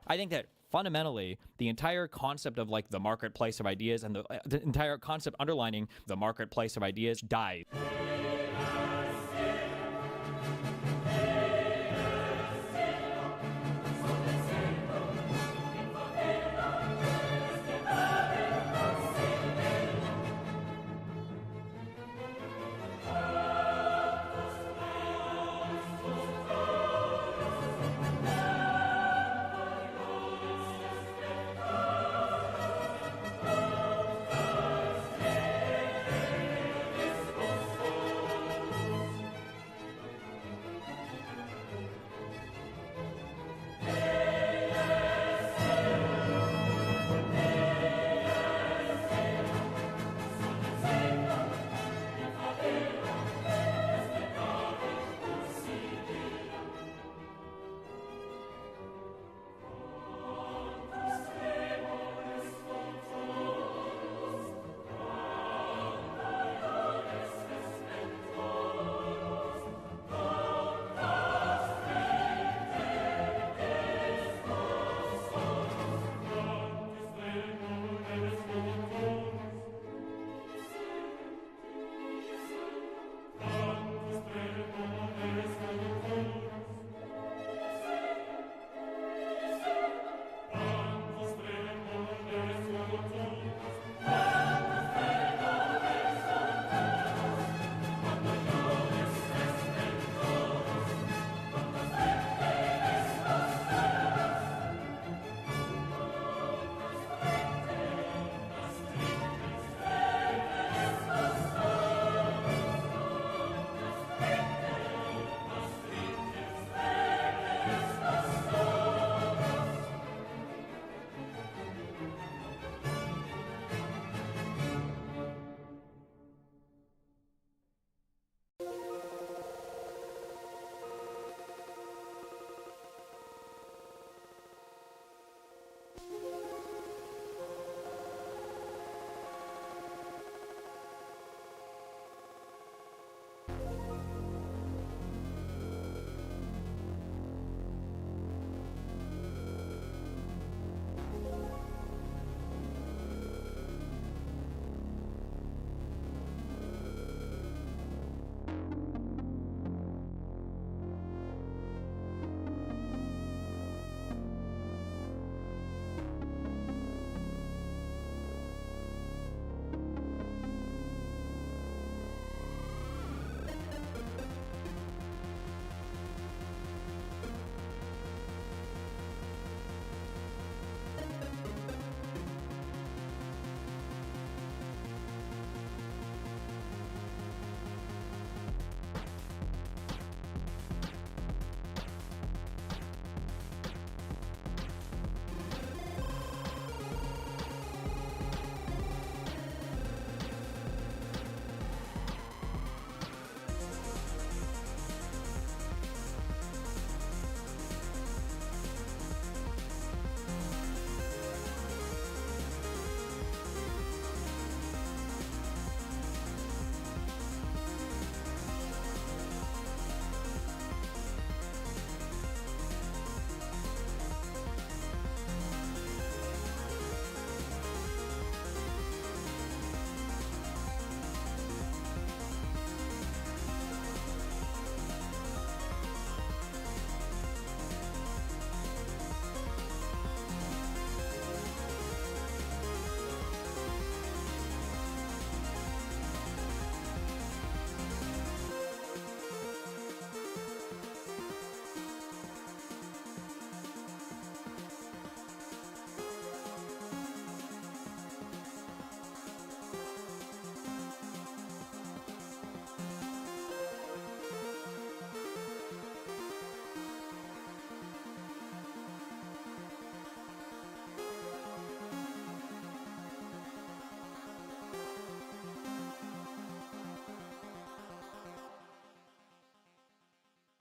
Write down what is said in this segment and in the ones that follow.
I think that fundamentally, the entire concept of like the marketplace of ideas and the entire concept underlining the marketplace of ideas died.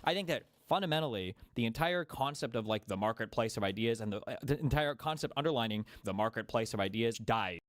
I think that fundamentally, the entire concept of like the marketplace of ideas and the entire concept underlining the marketplace of ideas died.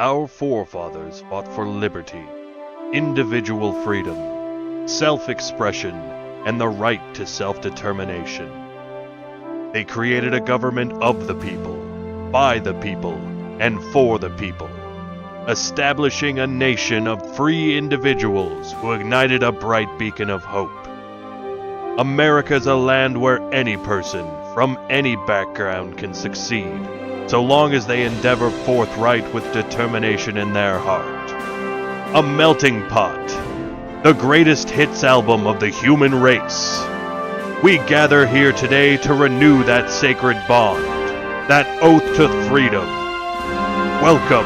Our forefathers fought for liberty, individual freedom, self-expression, and the right to self-determination. They created a government of the people, by the people, and for the people, establishing a nation of free individuals who ignited a bright beacon of hope. America's a land where any person, from any background, can succeed, so long as they endeavor forthright with determination in their heart. A melting pot, the greatest hits album of the human race. We gather here today to renew that sacred bond, that oath to freedom. Welcome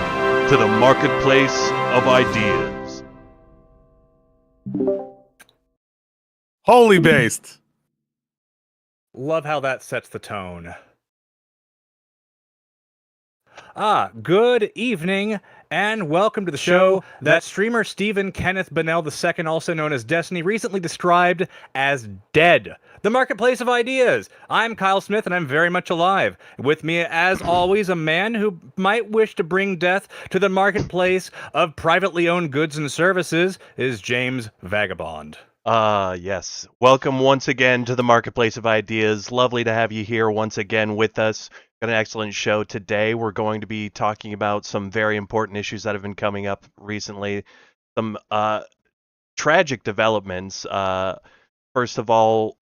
to the marketplace of ideas. Holy based. Love how that sets the tone. Good evening, and welcome to the show that streamer Stephen Kenneth Bennell II, also known as Destiny, recently described as dead. The Marketplace of Ideas. I'm Kyle Smith, and I'm very much alive. With me, as always, a man who might wish to bring death to the marketplace of privately owned goods and services is James Vagabond. Yes. Welcome once again to the Marketplace of Ideas. Lovely to have you here once again with us. Got an excellent show today. We're going to be talking about some very important issues that have been coming up recently. Some tragic developments. First of all,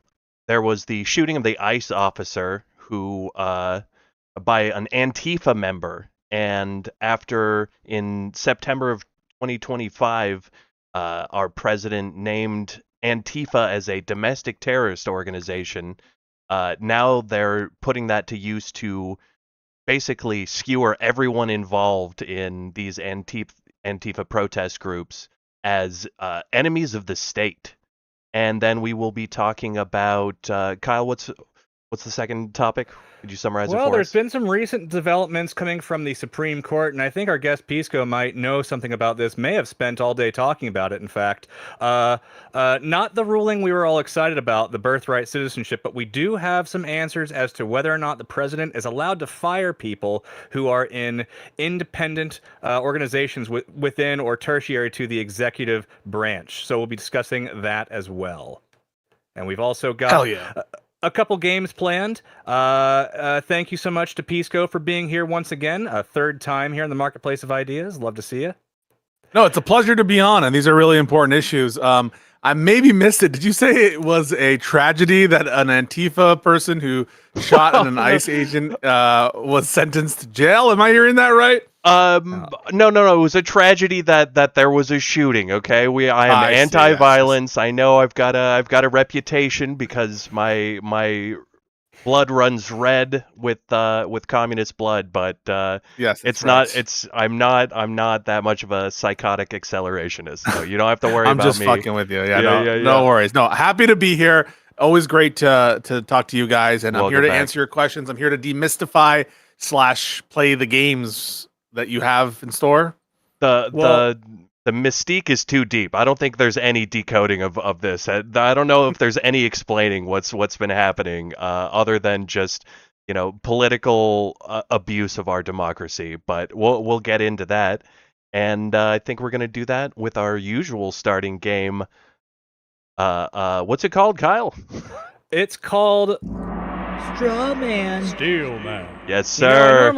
there was the shooting of the ICE officer who by an Antifa member. And after, in September of 2025, our president named Antifa as a domestic terrorist organization. Now they're putting that to use to basically skewer everyone involved in these Antifa protest groups as enemies of the state. And then we will be talking about Kyle. What's the second topic? Could you summarize it for us? Well, there's been some recent developments coming from the Supreme Court, and I think our guest Pisco might know something about this, may have spent all day talking about it, in fact. Not the ruling we were all excited about, the birthright citizenship, but we do have some answers as to whether or not the president is allowed to fire people who are in independent organizations within or tertiary to the executive branch. So we'll be discussing that as well. And we've also got... Hell yeah. A couple games planned. Thank you so much to Pisco for being here once again, a third time here in the Marketplace of Ideas. Love to see you. No, it's a pleasure to be on, and these are really important issues. I maybe missed it. Did you say it was a tragedy that an Antifa person who shot an ICE agent was sentenced to jail? Am I hearing that right? No. It was a tragedy that there was a shooting. Okay, I am anti-violence. I know I've got a reputation because my blood runs red with communist blood, but yes, I'm not that much of a psychotic accelerationist. So you don't have to worry I'm about just me. fucking with you. No worries. No, happy to be here. Always great to talk to you guys, and I'm here to answer your questions. I'm here to demystify / play the games that you have in store. The mystique is too deep. I don't think there's any decoding of this. I don't know if there's any explaining what's been happening other than just political abuse of our democracy. But we'll get into that, and I think we're gonna do that with our usual starting game. What's it called, Kyle? It's called Straw Man. Steel Man. Yes, sir.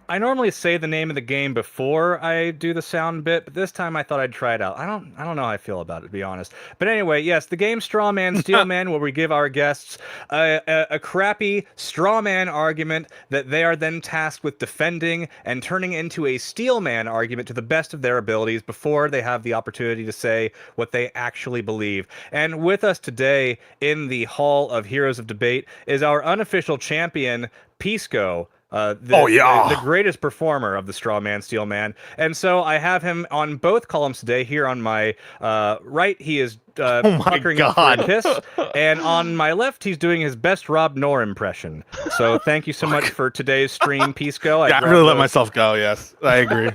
I normally say the name of the game before I do the sound bit, but this time I thought I'd try it out. I don't know how I feel about it, to be honest. But anyway, yes, the game Straw Man, Steel Man, where we give our guests a crappy straw man argument that they are then tasked with defending and turning into a Steel Man argument to the best of their abilities before they have the opportunity to say what they actually believe. And with us today in the Hall of Heroes of Debate is our unofficial champion, Pisco. The greatest performer of the Straw Man, Steel Man. And so I have him on both columns today. Here on my right, he is bickering up for a kiss. And on my left, he's doing his best Rob Knorr impression. So thank you so much for today's stream, Pisco. I really let myself go, yes. I agree.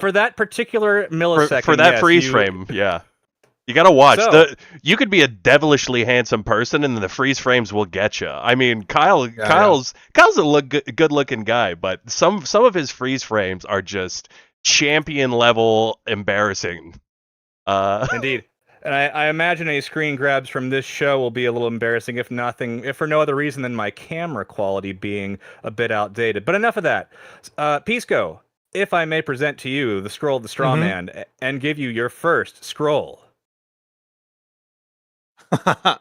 For that particular millisecond. For that freeze frame, yeah. You gotta watch. You could be a devilishly handsome person, and the freeze frames will get you. I mean, Kyle's a good-looking guy, but some of his freeze frames are just champion level embarrassing. Indeed. And I imagine any screen grabs from this show will be a little embarrassing, if for no other reason than my camera quality being a bit outdated. But enough of that. Pisco, if I may present to you the scroll of the straw man and give you your first scroll. Want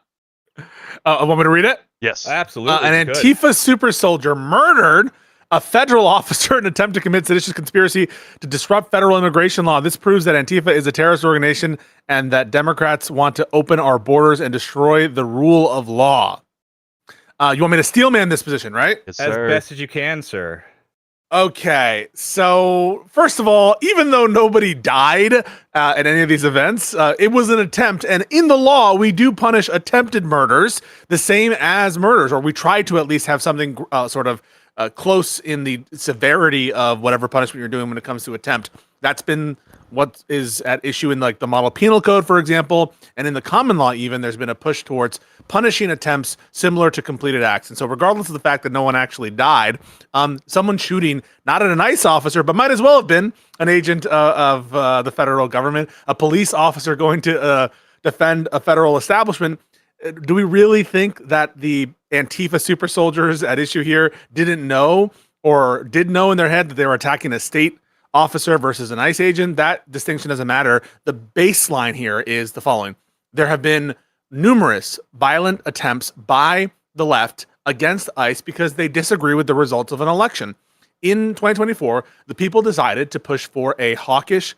me to read it? Yes. Absolutely. An good. Antifa super soldier murdered a federal officer in an attempt to commit seditious conspiracy to disrupt federal immigration law. This proves that Antifa is a terrorist organization and that Democrats want to open our borders and destroy the rule of law. You want me to steel man this position, right? Yes, As sir. best as you can, sir. Okay, so first of all, even though nobody died at any of these events, it was an attempt, and in the law, we do punish attempted murders the same as murders, or we try to at least have something sort of close in the severity of whatever punishment you're doing when it comes to attempt. That's been what is at issue in like the model penal code, for example, and in the common law even, there's been a push towards punishing attempts similar to completed acts. And so regardless of the fact that no one actually died, someone shooting not at an ICE officer, but might as well have been an agent of the federal government, a police officer going to defend a federal establishment. Do we really think that the Antifa super soldiers at issue here didn't know or did know in their head that they were attacking a state officer versus an ICE agent? That distinction doesn't matter. The baseline here is the following. There have been numerous violent attempts by the left against ICE because they disagree with the results of an election. In 2024, the people decided to push for a hawkish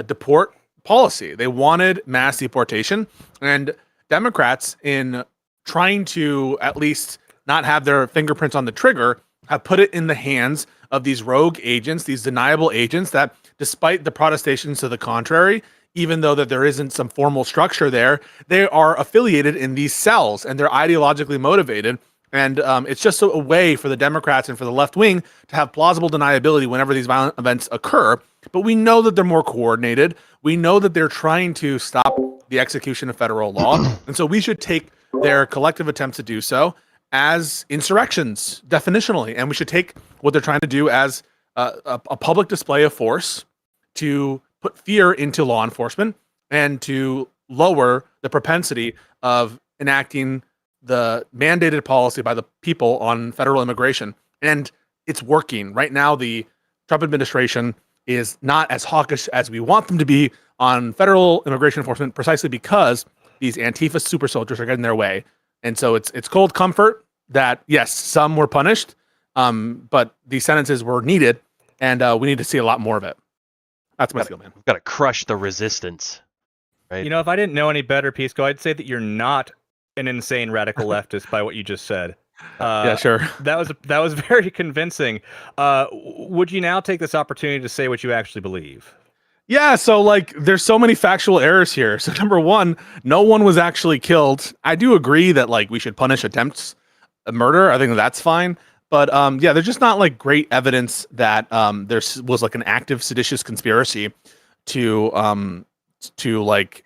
deport policy. They wanted mass deportation, and Democrats, in trying to at least not have their fingerprints on the trigger, have put it in the hands of these rogue agents, these deniable agents that, despite the protestations to the contrary, even though that there isn't some formal structure there, they are affiliated in these cells and they're ideologically motivated. And it's just a way for the Democrats and for the left wing to have plausible deniability whenever these violent events occur. But we know that they're more coordinated. We know that they're trying to stop the execution of federal law. And so we should take their collective attempts to do so as insurrections, definitionally. And we should take what they're trying to do as a public display of force to put fear into law enforcement and to lower the propensity of enacting the mandated policy by the people on federal immigration. And it's working. Right now, the Trump administration is not as hawkish as we want them to be on federal immigration enforcement, precisely because these Antifa super soldiers are getting their way. And so it's cold comfort that, yes, some were punished, but these sentences were needed, and we need to see a lot more of it. That's my skill, man. We've got to crush the resistance. Right? You know, if I didn't know any better, Pisco, I'd say that you're not an insane radical leftist by what you just said. Yeah, sure. That was very convincing. Would you now take this opportunity to say what you actually believe? Yeah, so like there's so many factual errors here. So number one, no one was actually killed. I do agree that like we should punish attempts of murder. I think that's fine. But yeah, there's just not like great evidence that there was like an active seditious conspiracy to like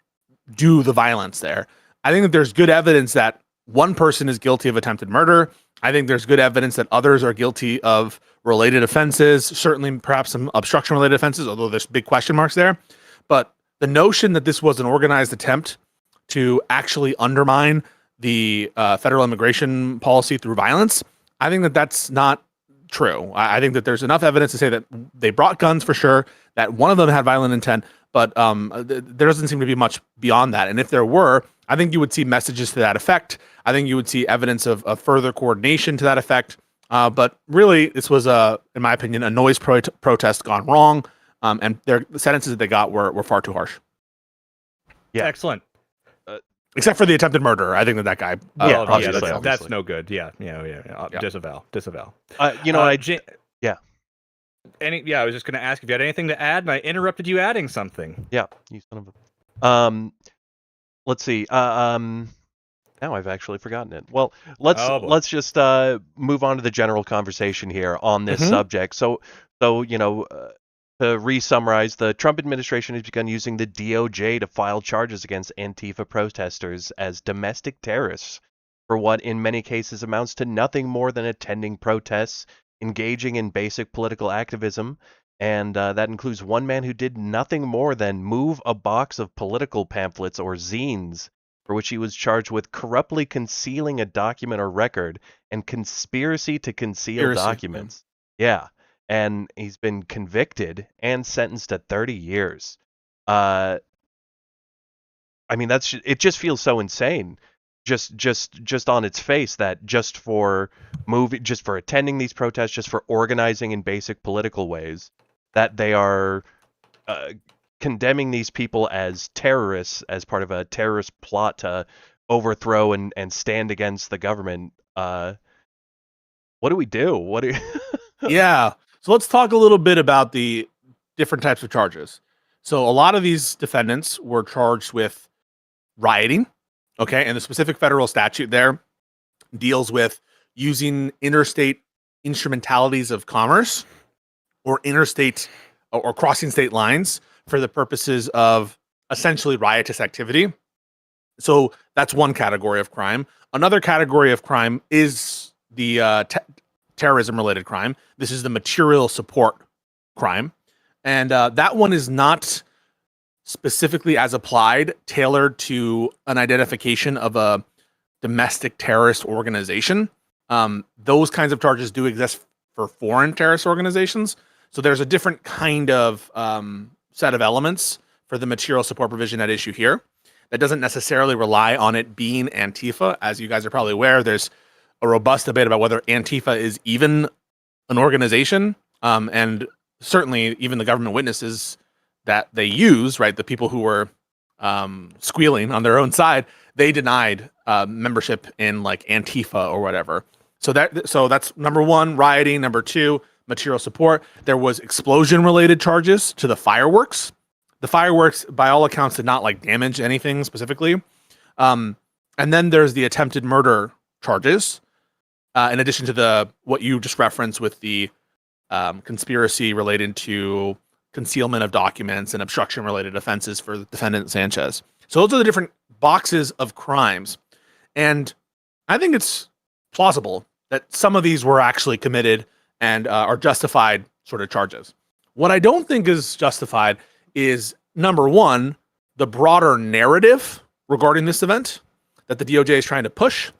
do the violence there. I think that there's good evidence that one person is guilty of attempted murder. I think there's good evidence that others are guilty of related offenses, certainly perhaps some obstruction related offenses, although there's big question marks there. But the notion that this was an organized attempt to actually undermine the federal immigration policy through violence, I think that that's not true. I think that there's enough evidence to say that they brought guns for sure, that one of them had violent intent, but there doesn't seem to be much beyond that. And if there were, I think you would see messages to that effect. I think you would see evidence of further coordination to that effect. But really, this was, in my opinion, a noise protest gone wrong. And the sentences that they got were far too harsh. Yeah. Excellent. Except for the attempted murder. I think that guy. Yeah, obviously obviously. That's no good. Yeah. Yeah. Disavow. You know, Yeah. I was just going to ask if you had anything to add, and I interrupted you adding something. Yeah, you son of a. Let's see. Now I've actually forgotten it. Well, let's just move on to the general conversation here on this subject. So you know, to re-summarize, the Trump administration has begun using the DOJ to file charges against Antifa protesters as domestic terrorists for what in many cases amounts to nothing more than attending protests, engaging in basic political activism, and that includes one man who did nothing more than move a box of political pamphlets or zines, for which he was charged with corruptly concealing a document or record and conspiracy to conceal Conspiracy, yeah. documents. Yeah, and he's been convicted and sentenced to 30 years. I mean, it just feels so insane, just on its face, that just for attending these protests, just for organizing in basic political ways, that they are condemning these people as terrorists as part of a terrorist plot to overthrow and stand against the government. What do we do? What do? Yeah. So let's talk a little bit about the different types of charges. So a lot of these defendants were charged with rioting. Okay. And the specific federal statute there deals with using interstate instrumentalities of commerce or interstate or crossing state lines for the purposes of essentially riotous activity. So that's one category of crime. Another category of crime is the terrorism related crime. This is the material support crime. And that one is not specifically as applied, tailored to an identification of a domestic terrorist organization. Those kinds of charges do exist for foreign terrorist organizations. So there's a different kind of set of elements for the material support provision at issue here that doesn't necessarily rely on it being Antifa. As you guys are probably aware, there's a robust debate about whether Antifa is even an organization. And certainly even the government witnesses that they use, right, the people who were squealing on their own side, they denied membership in like Antifa or whatever. So that's number one, rioting. Number two, material support. There was explosion related charges to the fireworks. The fireworks, by all accounts, did not like damage anything specifically. And then there's the attempted murder charges, in addition to what you just referenced with the conspiracy related to concealment of documents and obstruction related offenses for the defendant Sanchez. So those are the different boxes of crimes. And I think it's plausible that some of these were actually committed and are justified sort of charges. What I don't think is justified is, number one, the broader narrative regarding this event that the DOJ is trying to push,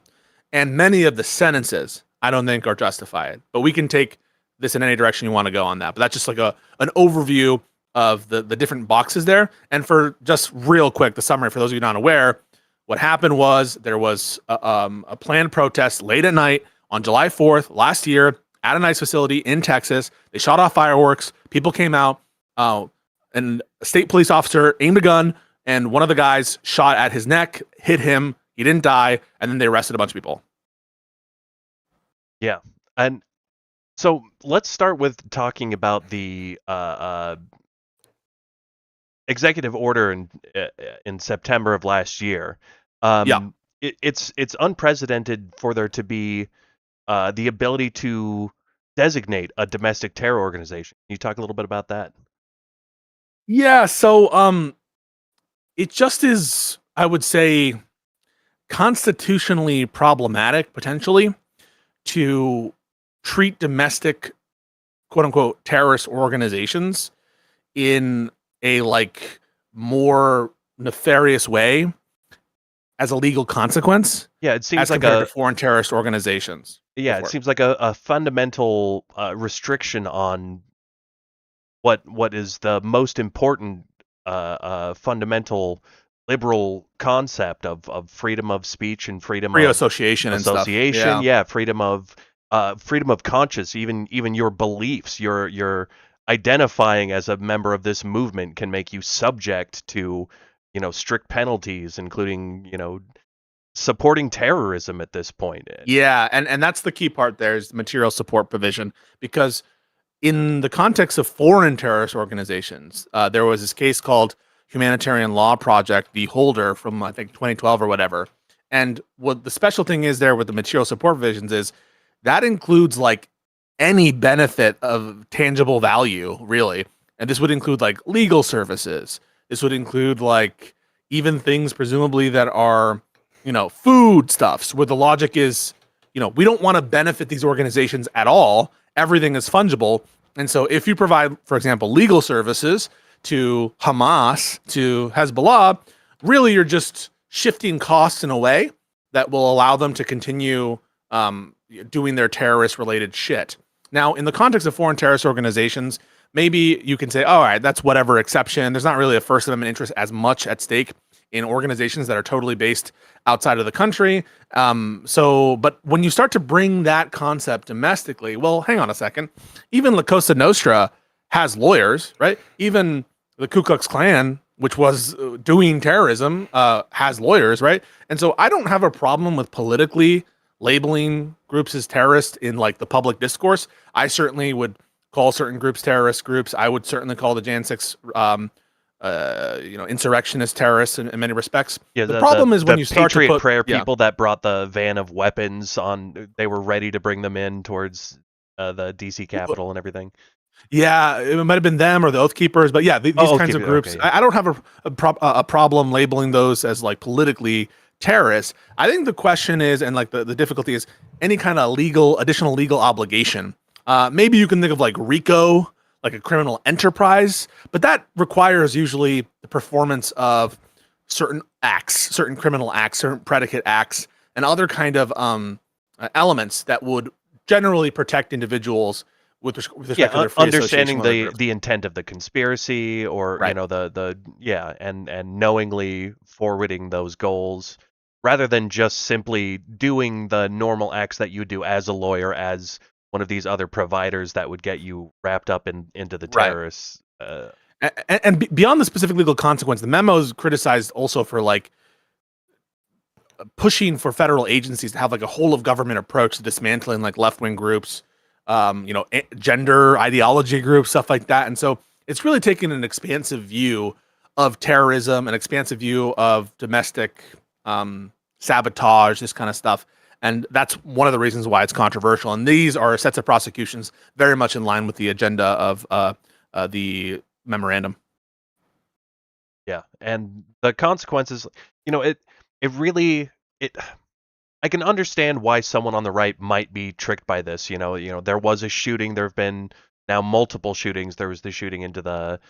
and many of the sentences I don't think are justified. But we can take this in any direction you want to go on that. But that's just like an overview of the different boxes there. And for just real quick, the summary for those of you not aware, what happened was there was a planned protest late at night on July 4th last year at an ICE facility in Texas. They shot off fireworks. People came out, and a state police officer aimed a gun, and one of the guys shot at his neck, hit him. He didn't die, and then they arrested a bunch of people. Yeah, and so let's start with talking about the executive order in September of last year. It's unprecedented for there to be the ability to designate a domestic terror organization. Can you talk a little bit about that? Yeah, so it just is, I would say, constitutionally problematic potentially to treat domestic quote unquote terrorist organizations in a like more nefarious way as a legal consequence. Yeah, it seems as like compared to foreign terrorist organizations. Yeah, it seems like a fundamental restriction on what is the most important fundamental liberal concept of freedom of speech and freedom Free of association and stuff. Yeah, freedom of conscience, even your beliefs, your identifying as a member of this movement can make you subject to, strict penalties, including, supporting terrorism at this point. Yeah, and that's the key part there is the material support provision, because in the context of foreign terrorist organizations, there was this case called Humanitarian Law Project v. Holder from, I think, 2012 or whatever. And what the special thing is there with the material support provisions is that includes like any benefit of tangible value, really. And this would include like legal services. This would include like even things presumably that are, food stuffs, where the logic is, we don't want to benefit these organizations at all. Everything is fungible. And so if you provide, for example, legal services to Hamas, to Hezbollah, really you're just shifting costs in a way that will allow them to continue doing their terrorist-related shit. Now, in the context of foreign terrorist organizations, maybe you can say, all right, that's whatever exception. There's not really a First Amendment interest as much at stake in organizations that are totally based outside of the country. But when you start to bring that concept domestically, well, hang on a second. Even La Cosa Nostra has lawyers, right? Even the Ku Klux Klan, which was doing terrorism, has lawyers, right? And so I don't have a problem with politically labeling groups as terrorists in like the public discourse. I certainly would call certain groups terrorist groups. I would certainly call the Jan 6 insurrectionist terrorists in many respects. Yeah, the problem is when you start Patriot to put Prayer people that brought the van of weapons on, they were ready to bring them in towards the DC Capitol and everything. Yeah, it might have been them or the Oath Keepers, but yeah, these kinds of groups. Okay, yeah. I don't have a problem labeling those as like politically terrorists. I think the question is, and like the difficulty is, any kind of additional legal obligation. Maybe you can think of like RICO, like a criminal enterprise, but that requires usually the performance of certain acts, certain criminal acts, certain predicate acts, and other kind of elements that would generally protect individuals with respect to their free understanding association with the intent of the conspiracy, or Right. and knowingly forwarding those goals, rather than just simply doing the normal acts that you do as a lawyer, as one of these other providers that would get you wrapped up into the Right. terrorists. Beyond the specific legal consequence, the memo is criticized also for like pushing for federal agencies to have like a whole of government approach to dismantling like left-wing groups, gender ideology groups, stuff like that. And so it's really taking an expansive view of terrorism, an expansive view of domestic sabotage, this kind of stuff. And that's one of the reasons why it's controversial. And these are sets of prosecutions very much in line with the agenda of the memorandum. Yeah, and the consequences, it really I can understand why someone on the right might be tricked by this. There was a shooting. There have been now multiple shootings. There was the shooting into the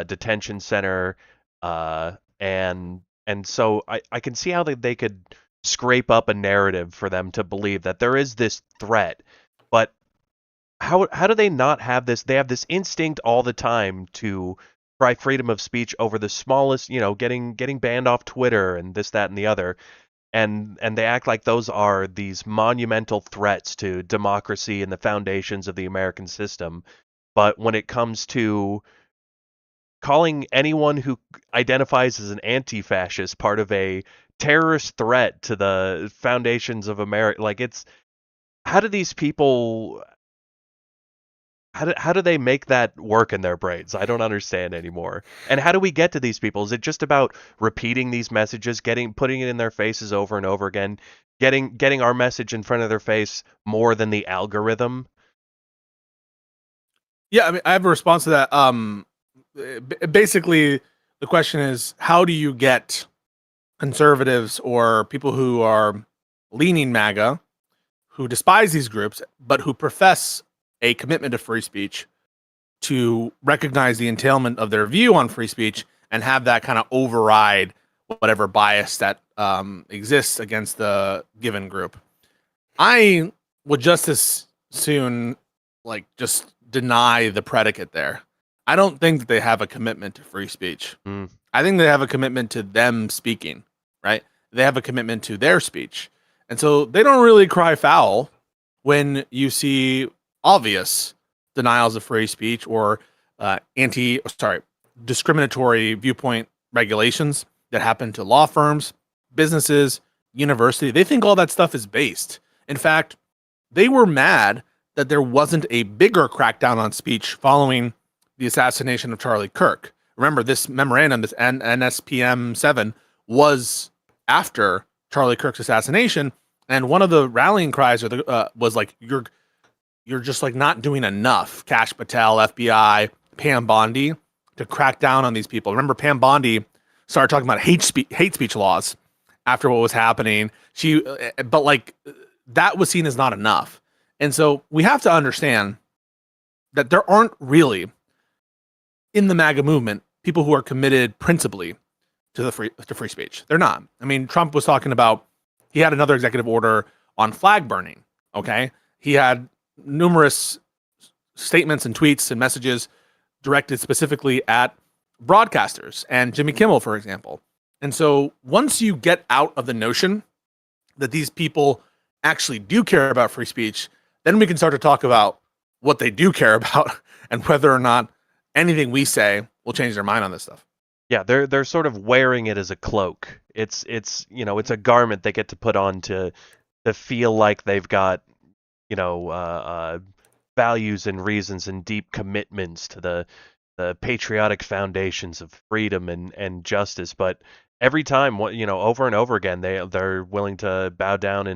detention center, and so I can see how they could scrape up a narrative for them to believe that there is this threat. But how do they not have this? They have this instinct all the time to cry freedom of speech over the smallest, getting banned off Twitter and this, that, and the other. And they act like those are these monumental threats to democracy and the foundations of the American system. But when it comes to calling anyone who identifies as an anti-fascist part of a terrorist threat to the foundations of America, like how do these people, how do they make that work in their brains? I don't understand anymore. And how do we get to these people? Is it just about repeating these messages, putting it in their faces over and over again, getting our message in front of their face more than the algorithm? Yeah, I mean, I have a response to that. Basically, the question is, how do you get conservatives or people who are leaning MAGA, who despise these groups, but who profess a commitment to free speech, to recognize the entailment of their view on free speech and have that kind of override whatever bias that exists against the given group? I would just as soon just deny the predicate there. I don't think that they have a commitment to free speech. I think they have a commitment to them speaking, right? They have a commitment to their speech. And so they don't really cry foul when you see obvious denials of free speech or discriminatory viewpoint regulations that happen to law firms, businesses, university. They think all that stuff is based. In fact, they were mad that there wasn't a bigger crackdown on speech following the assassination of Charlie Kirk. Remember, this memorandum, this NSPM 7, was after Charlie Kirk's assassination, and one of the rallying cries was like, you're just like not doing enough, Kash Patel, FBI, Pam Bondi, to crack down on these people. Remember, Pam Bondi started talking about hate speech laws after what was happening. But that was seen as not enough. And so we have to understand that there aren't really in the MAGA movement people who are committed principally to free speech. They're not. I mean, Trump was talking about, he had another executive order on flag burning. Okay, he had numerous statements and tweets and messages directed specifically at broadcasters and Jimmy Kimmel, for example. And so once you get out of the notion that these people actually do care about free speech, then we can start to talk about what they do care about and whether or not anything we say will change their mind on this stuff. Yeah, they're sort of wearing it as a cloak. It's it's a garment they get to put on to feel like they've got values and reasons and deep commitments to the patriotic foundations of freedom and justice. But every time, over and over again, they're willing to bow down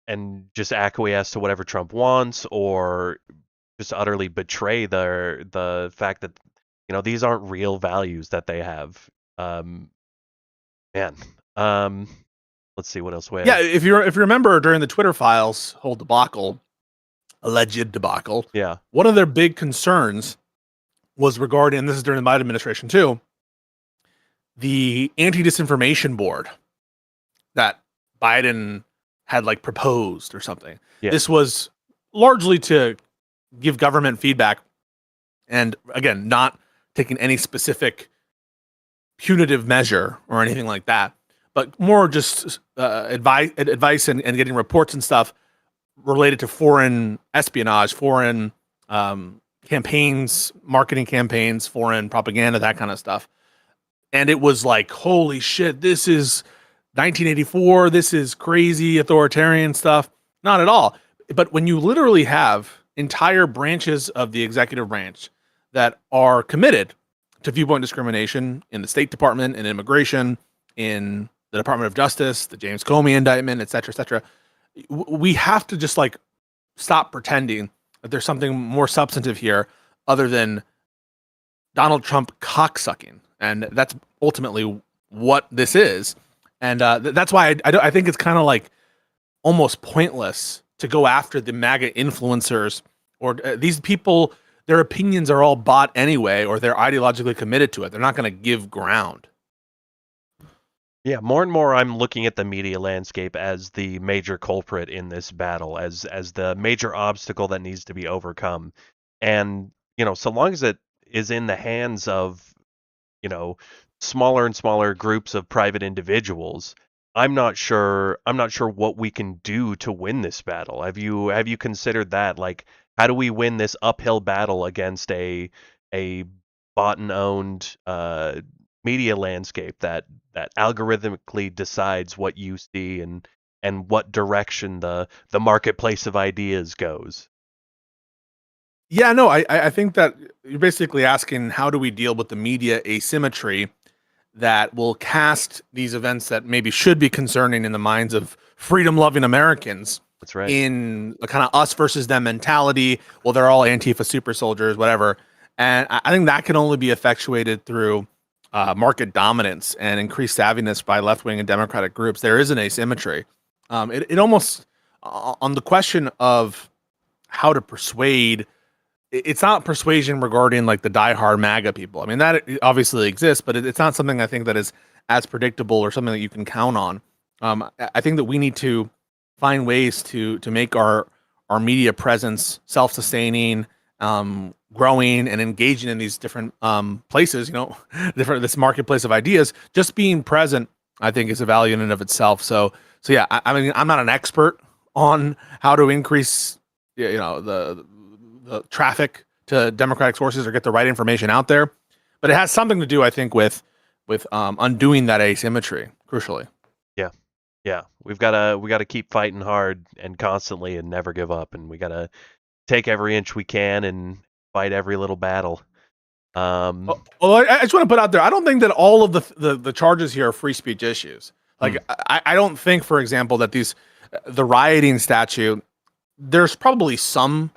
and just acquiesce to whatever Trump wants, or just utterly betray the fact that these aren't real values that they have. Let's see what else we have. Yeah, if you remember during the Twitter files whole debacle, alleged debacle, Yeah. one of their big concerns was regarding, and this is during the Biden administration too, the anti-disinformation board that Biden had like proposed or something. Yeah. This was largely to give government feedback, and again, not taking any specific punitive measure or anything like that, but more just advice and getting reports and stuff related to foreign espionage, foreign campaigns, marketing campaigns, foreign propaganda, that kind of stuff. And it was like, holy shit, this is 1984. This is crazy authoritarian stuff. Not at all. But when you literally have entire branches of the executive branch that are committed to viewpoint discrimination in the State Department, in immigration, in the Department of Justice, the James Comey indictment, et cetera, we have to just like stop pretending that there's something more substantive here other than Donald Trump cocksucking. And that's ultimately what this is. And that's why I think it's kind of like almost pointless to go after the MAGA influencers or these people. Their opinions are all bought anyway, or they're ideologically committed to it. They're not going to give ground. Yeah, more and more I'm looking at the media landscape as the major culprit in this battle, as the major obstacle that needs to be overcome. And, so long as it is in the hands of, smaller and smaller groups of private individuals, I'm not sure what we can do to win this battle. Have you considered that? Like, how do we win this uphill battle against a bought and owned media landscape that algorithmically decides what you see and what direction the marketplace of ideas goes? Yeah, no, I think that you're basically asking, how do we deal with the media asymmetry that will cast these events that maybe should be concerning in the minds of freedom-loving Americans? That's right. In a kind of us versus them mentality. Well, they're all Antifa super soldiers, whatever. And I think that can only be effectuated through market dominance and increased savviness by left-wing and Democratic groups. There is an asymmetry. It almost, on the question of how to persuade, it's not persuasion regarding like the diehard MAGA people. I mean, that obviously exists, but it's not something I think that is as predictable or something that you can count on. I think that we need to find ways to make our media presence self-sustaining, growing, and engaging in these different places. This marketplace of ideas. Just being present, I think, is a value in and of itself. So yeah. I mean, I'm not an expert on how to increase, the traffic to Democratic sources or get the right information out there, but it has something to do, I think, with undoing that asymmetry. Crucially. Yeah, we got to keep fighting hard and constantly and never give up, and we got to take every inch we can and fight every little battle. I just want to put out there, I don't think that all of the charges here are free speech issues. Like, I don't think, for example, that the rioting statute, there's probably some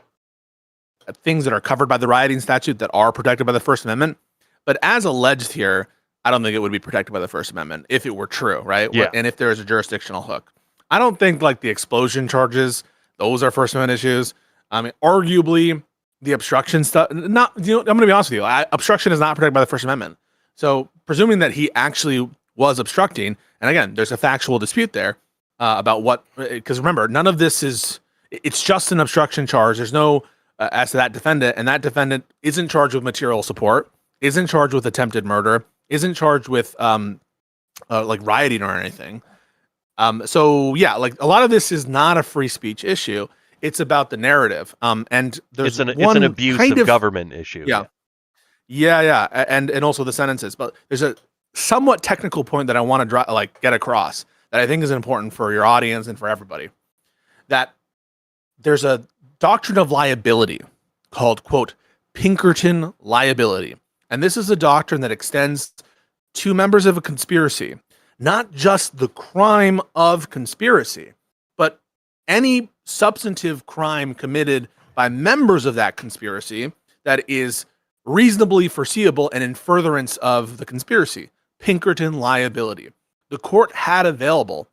things that are covered by the rioting statute that are protected by the First Amendment, but as alleged here, I don't think it would be protected by the First Amendment if it were true, right? Yeah. And if there is a jurisdictional hook. I don't think like the explosion charges, those are First Amendment issues. I mean, arguably the obstruction stuff. Not, I'm going to be honest with you. Obstruction is not protected by the First Amendment. So presuming that he actually was obstructing, and again, there's a factual dispute there about what. Because remember, none of this is. It's just an obstruction charge. There's no as to that defendant, and that defendant isn't charged with material support, isn't charged with attempted murder, isn't charged with like rioting or anything. So yeah, like a lot of this is not a free speech issue. It's about the narrative. And there's it's an abuse of government issue. Yeah, and also the sentences. But there's a somewhat technical point that I want to get across that I think is important for your audience and for everybody. That there's a doctrine of liability called, quote, Pinkerton liability. And this is a doctrine that extends to members of a conspiracy, not just the crime of conspiracy, but any substantive crime committed by members of that conspiracy that is reasonably foreseeable and in furtherance of the conspiracy. Pinkerton liability. The court had available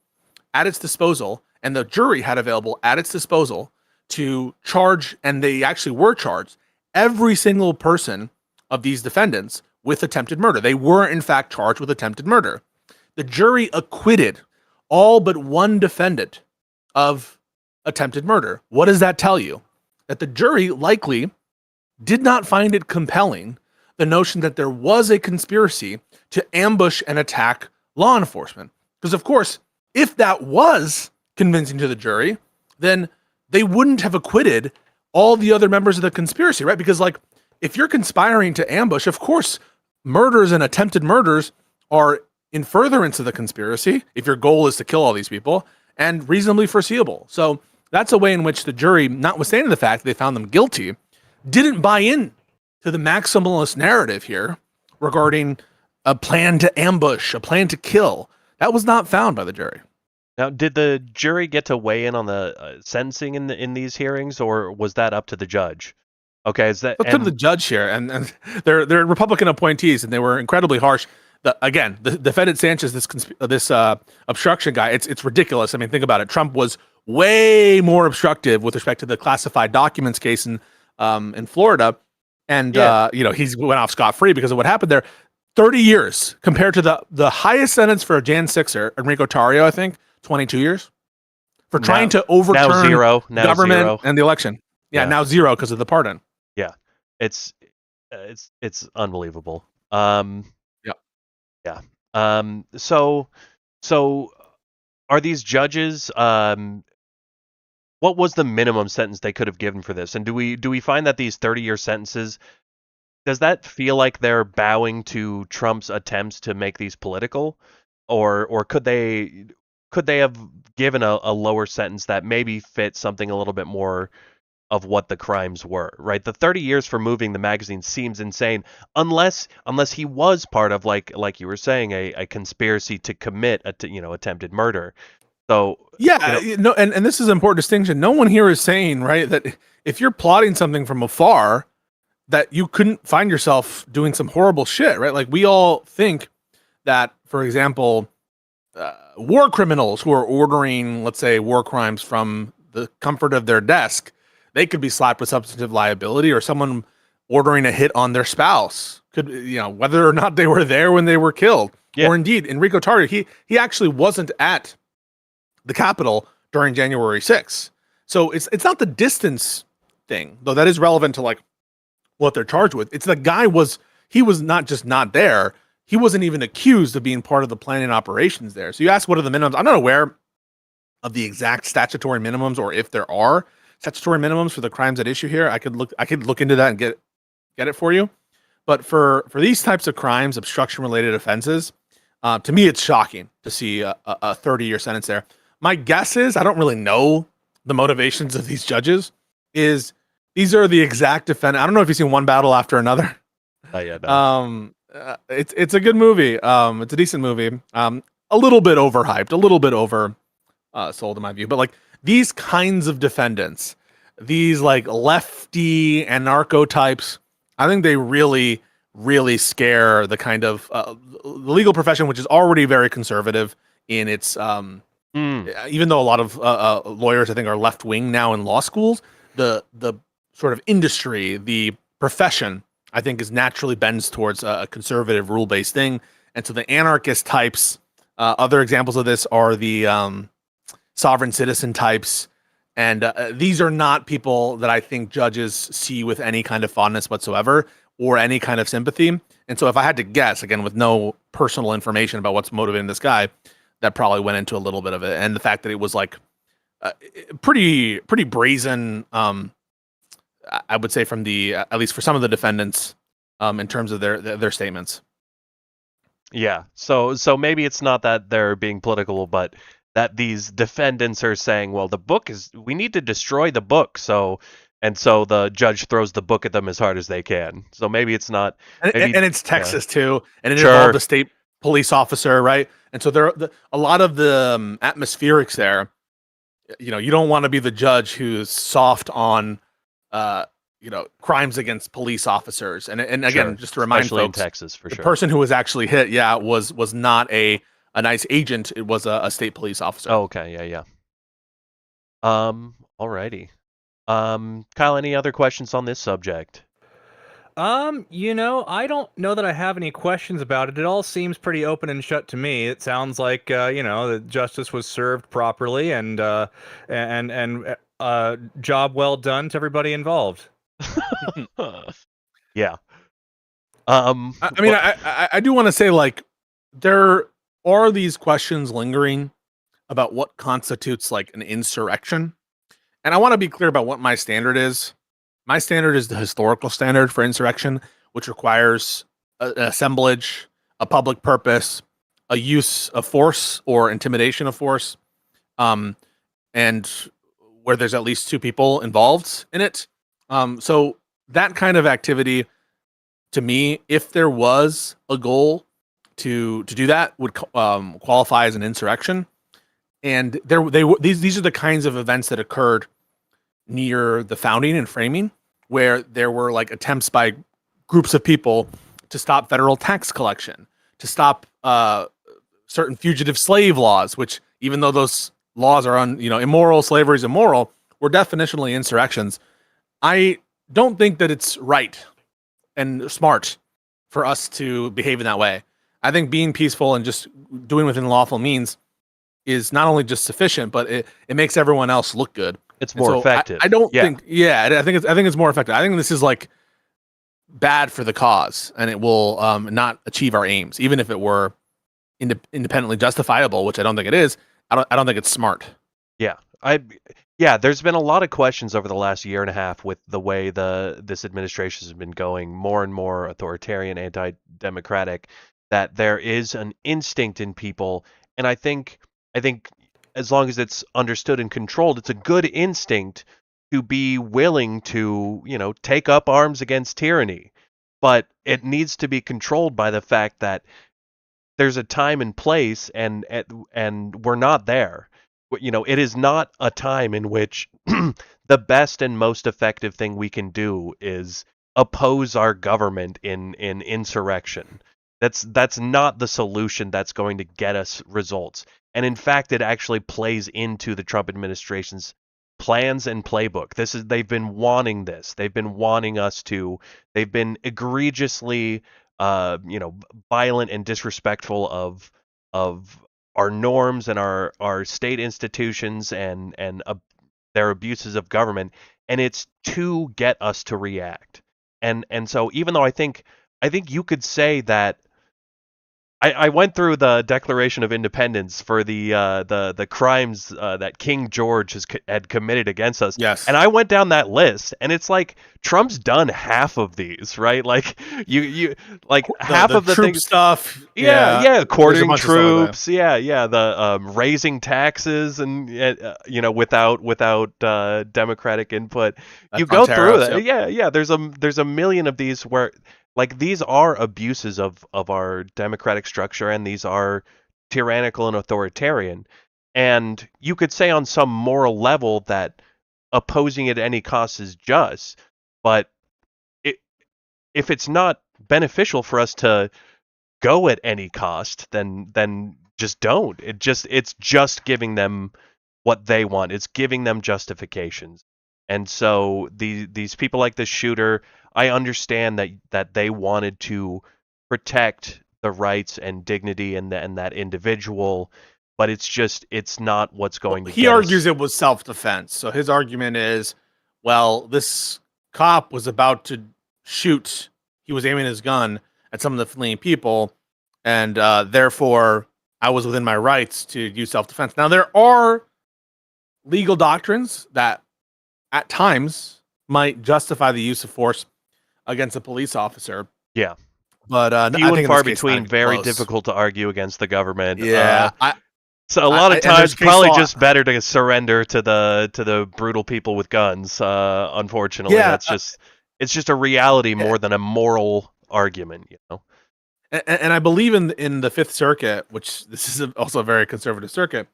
at its disposal, and the jury had available at its disposal to charge, and they actually were charged, every single person of these defendants with attempted murder. They were, in fact, charged with attempted murder. The jury acquitted all but one defendant of attempted murder. What does that tell you? That the jury likely did not find it compelling, the notion that there was a conspiracy to ambush and attack law enforcement. Because, of course, if that was convincing to the jury, then they wouldn't have acquitted all the other members of the conspiracy, right? Because, like, if you're conspiring to ambush, of course, murders and attempted murders are in furtherance of the conspiracy, if your goal is to kill all these people, and reasonably foreseeable. So that's a way in which the jury, notwithstanding the fact that they found them guilty, didn't buy in to the maximalist narrative here regarding a plan to ambush, a plan to kill. That was not found by the jury. Now, did the jury get to weigh in on the sentencing in these hearings, or was that up to the judge? Okay, is that up to the judge here, and they're Republican appointees, and they were incredibly harsh. The defendant Sanchez, this obstruction guy, it's ridiculous. I mean, think about it. Trump was way more obstructive with respect to the classified documents case in Florida, and he went off scot-free because of what happened there. 30 years compared to the highest sentence for a Jan 6er, Enrico Tarrio, I think, 22 years for trying to overturn government and the election. Yeah, now 0 because of the pardon. Yeah, it's unbelievable. So are these judges? What was the minimum sentence they could have given for this? And do we find that these 30-year sentences, does that feel like they're bowing to Trump's attempts to make these political, or could they have given a lower sentence that maybe fit something a little bit more of what the crimes were, right? The 30 years for moving the magazine seems insane, unless he was part of, like you were saying, a conspiracy to commit attempted murder. So and this is an important distinction. No one here is saying, right, that if you're plotting something from afar, that you couldn't find yourself doing some horrible shit, right? Like, we all think that, for example, war criminals who are ordering, let's say, war crimes from the comfort of their desk, they could be slapped with substantive liability, or someone ordering a hit on their spouse could, whether or not they were there when they were killed. Yeah. Or indeed, Enrico Tarrio, he actually wasn't at the Capitol during January 6th. So it's not the distance thing, though that is relevant to, like, what they're charged with. It's the guy was not just not there. He wasn't even accused of being part of the planning operations there. So you ask, what are the minimums? I'm not aware of the exact statutory minimums, or if there are statutory minimums for the crimes at issue here. I could look into that and get it for you. But for these types of crimes, obstruction related offenses, to me, it's shocking to see a 30-year sentence there. My guess is, I don't really know the motivations of these judges, is these are the exact defendant. I don't know if you've seen One Battle After Another. No. It's a good movie. It's a decent movie. A little bit overhyped, a little bit over sold in my view. But, like, these kinds of defendants, these, like, lefty anarcho types, I think they really, really scare the kind of the legal profession, which is already very conservative in its even though a lot of lawyers, I think, are left wing now in law schools. the sort of industry, the profession, I think, is naturally bends towards a conservative rule based thing, and so the anarchist types. Other examples of this are the sovereign citizen types, and these are not people that I think judges see with any kind of fondness whatsoever or any kind of sympathy. And so, if I had to guess, again, with no personal information about what's motivating this guy, that probably went into a little bit of it, and the fact that it was like pretty brazen. I would say from the at least for some of the defendants, in terms of their statements. Yeah. So maybe it's not that they're being political, but that these defendants are saying, well, we need to destroy the book. So the judge throws the book at them as hard as they can. So maybe it's not. And it's Texas too, and it Sure. involved a state police officer, right? And so a lot of the atmospherics there. You don't want to be the judge who's soft on, crimes against police officers. And again, Sure. just to remind Especially folks, in Texas, for the sure. person who was actually hit, was not a nice agent. It was a state police officer. Oh, okay. Yeah. Alrighty. Kyle, any other questions on this subject? I don't know that I have any questions about it. It all seems pretty open and shut to me. It sounds like the justice was served properly, and job well done to everybody involved. Yeah. I do want to say, like, there are these questions lingering about what constitutes like an insurrection, and I want to be clear about what my standard is. My standard is the historical standard for insurrection, which requires an assemblage, a public purpose, a use of force or intimidation of force, and where there's at least two people involved in it. So that kind of activity, to me, if there was a goal to do that, would qualify as an insurrection. And these are the kinds of events that occurred near the founding and framing, where there were like attempts by groups of people to stop federal tax collection, to stop certain fugitive slave laws, which, even though those laws are immoral, slavery is immoral, were definitionally insurrections. I don't think that it's right and smart for us to behave in that way. I think being peaceful and just doing within lawful means is not only just sufficient, but it makes everyone else look good. It's more effective. I think it's more effective. I think this is like bad for the cause, and it will not achieve our aims, even if it were independently justifiable, which I don't think it is. I don't think it's smart. Yeah, there's been a lot of questions over the last year and a half with the way this administration has been going more and more authoritarian, anti-democratic, that there is an instinct in people, and I think as long as it's understood and controlled, it's a good instinct to be willing to, take up arms against tyranny. But it needs to be controlled by the fact that there's a time and place, and we're not there. It is not a time in which the best and most effective thing we can do is oppose our government in insurrection. That's not the solution that's going to get us results. And in fact, it actually plays into the Trump administration's plans and playbook. They've been wanting this. They've been wanting us to. They've been egregiously, violent and disrespectful of our norms and our state institutions and their abuses of government. And it's to get us to react. And so even though I think you could say that. I went through the Declaration of Independence for the crimes that King George had committed against us. Yes. And I went down that list, and it's like Trump's done half of these, right? Like you like half of the troop things stuff. Yeah, quartering bunch of stuff like troops. The raising taxes and without democratic input. You go through that. Yeah. There's a million of these where. Like, these are abuses of our democratic structure, and these are tyrannical and authoritarian. And you could say on some moral level that opposing it at any cost is just, but if it's not beneficial for us to go at any cost, then just don't. It's just giving them what they want. It's giving them justifications. And so these people like the shooter, I understand that they wanted to protect the rights and dignity and that individual, but it's not what's going to He get argues us. it was self-defense. So his argument is, well, this cop was about to shoot. He was aiming his gun at some of the fleeing people, and therefore I was within my rights to use self-defense. Now there are legal doctrines that at times might justify the use of force against a police officer. Yeah. But I Few think and in far this case, not between, even very close. difficult to argue against the government. Yeah, So a lot of and there's times, case probably law- just better to surrender to the brutal people with guns. Unfortunately, Yeah, it's just a reality more than a moral argument, you know. and I believe in the Fifth Circuit, which this is also a very conservative circuit.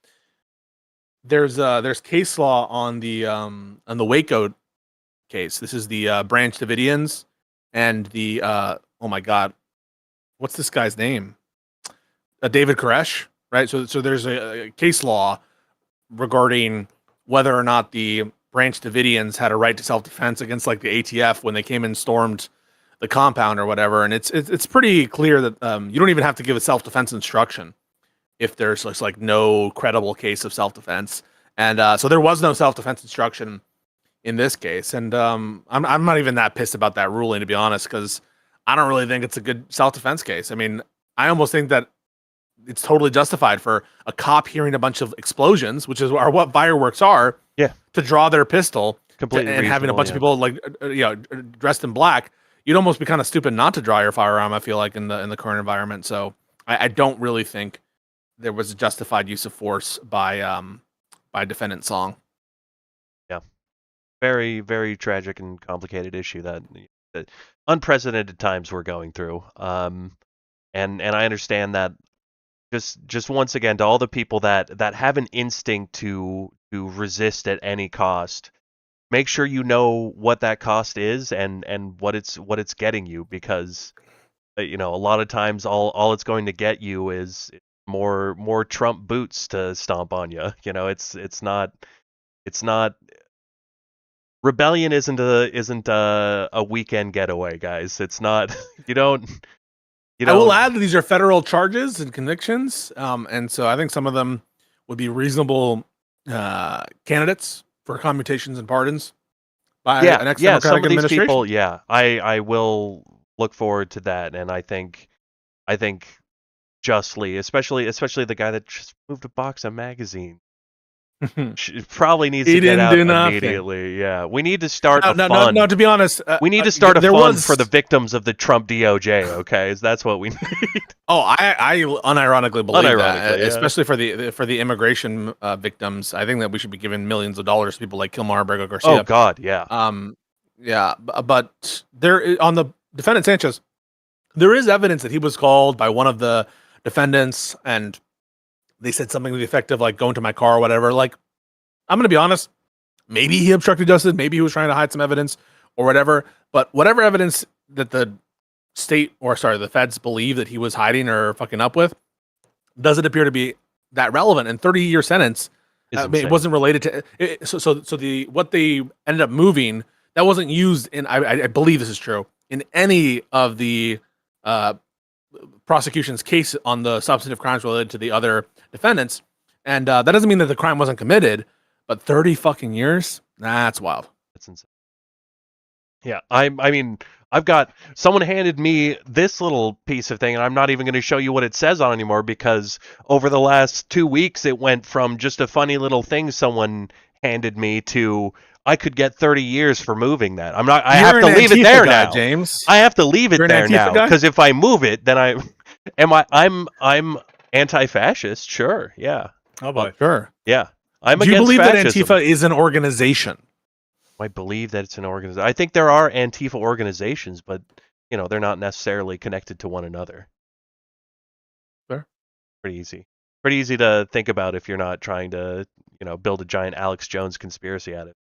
There's case law on the Waco case. This is the Branch Davidians and the oh my god, what's this guy's name? David Koresh, right? So there's a case law regarding whether or not the Branch Davidians had a right to self-defense against like the ATF when they came and stormed the compound or whatever. And it's pretty clear that you don't even have to give a self-defense instruction if there's just like no credible case of self-defense. And so there was no self-defense instruction in this case. And I'm not even that pissed about that ruling, to be honest, because I don't really think it's a good self-defense case. I mean, I almost think that it's totally justified for a cop hearing a bunch of explosions, which is what fireworks are, Yeah. to draw their pistol Completely and having a reasonable, bunch of people like dressed in black. You'd almost be kind of stupid not to draw your firearm, I feel like, in the current environment. So I don't really think there was a justified use of force by defendant Song. Yeah. Very, very tragic and complicated issue that unprecedented times we're going through. And I understand that just once again, to all the people that have an instinct to resist at any cost, make sure you know what that cost is and what it's getting you, because a lot of times all it's going to get you is more Trump boots to stomp on you. It's not rebellion isn't a weekend getaway, guys. It's not. I will add that these are federal charges and convictions, and so I think some of them would be reasonable candidates for commutations and pardons by an ex-Democratic some of these administration. people, I will look forward to that, and I think justly, especially the guy that just moved a box of magazine. Probably needs to get out immediately. Yeah, we need to start a fund. No, to be honest, we need to start a fund for the victims of the Trump DOJ. Okay, that's what we need. Oh, I unironically believe that, yeah. especially for the immigration victims. I think that we should be giving millions of dollars to people like Kilmar, Abrego Garcia. Oh God, yeah. But there on the defendant Sanchez, there is evidence that he was called by one of the defendants, and they said something to the effect of like, "Go into my car," or whatever. Like, I'm gonna be honest, maybe he obstructed justice, maybe he was trying to hide some evidence or whatever. But whatever evidence that the feds believe that he was hiding or fucking up with, doesn't appear to be that relevant. And 30-year sentence, it wasn't related to it. So what they ended up moving, that wasn't used in. I believe this is true in any of the prosecution's case on the substantive crimes related to the other defendants, and that doesn't mean that the crime wasn't committed, but 30 fucking years, that's wild. That's insane. Yeah, I mean, I've got someone handed me this little piece of thing, and I'm not even going to show you what it says on anymore, because over the last 2 weeks, it went from just a funny little thing someone handed me to I could get 30 years for moving that. I have to leave it there now, James. I have to leave it there now, because if I move it, then I'm anti-fascist. Sure, yeah. Oh boy, sure. Yeah, I'm Do you against believe fascism. that Antifa is an organization? I believe that it's an organization. I think there are Antifa organizations, but they're not necessarily connected to one another. Fair. Pretty easy to think about if you're not trying to build a giant Alex Jones conspiracy at it.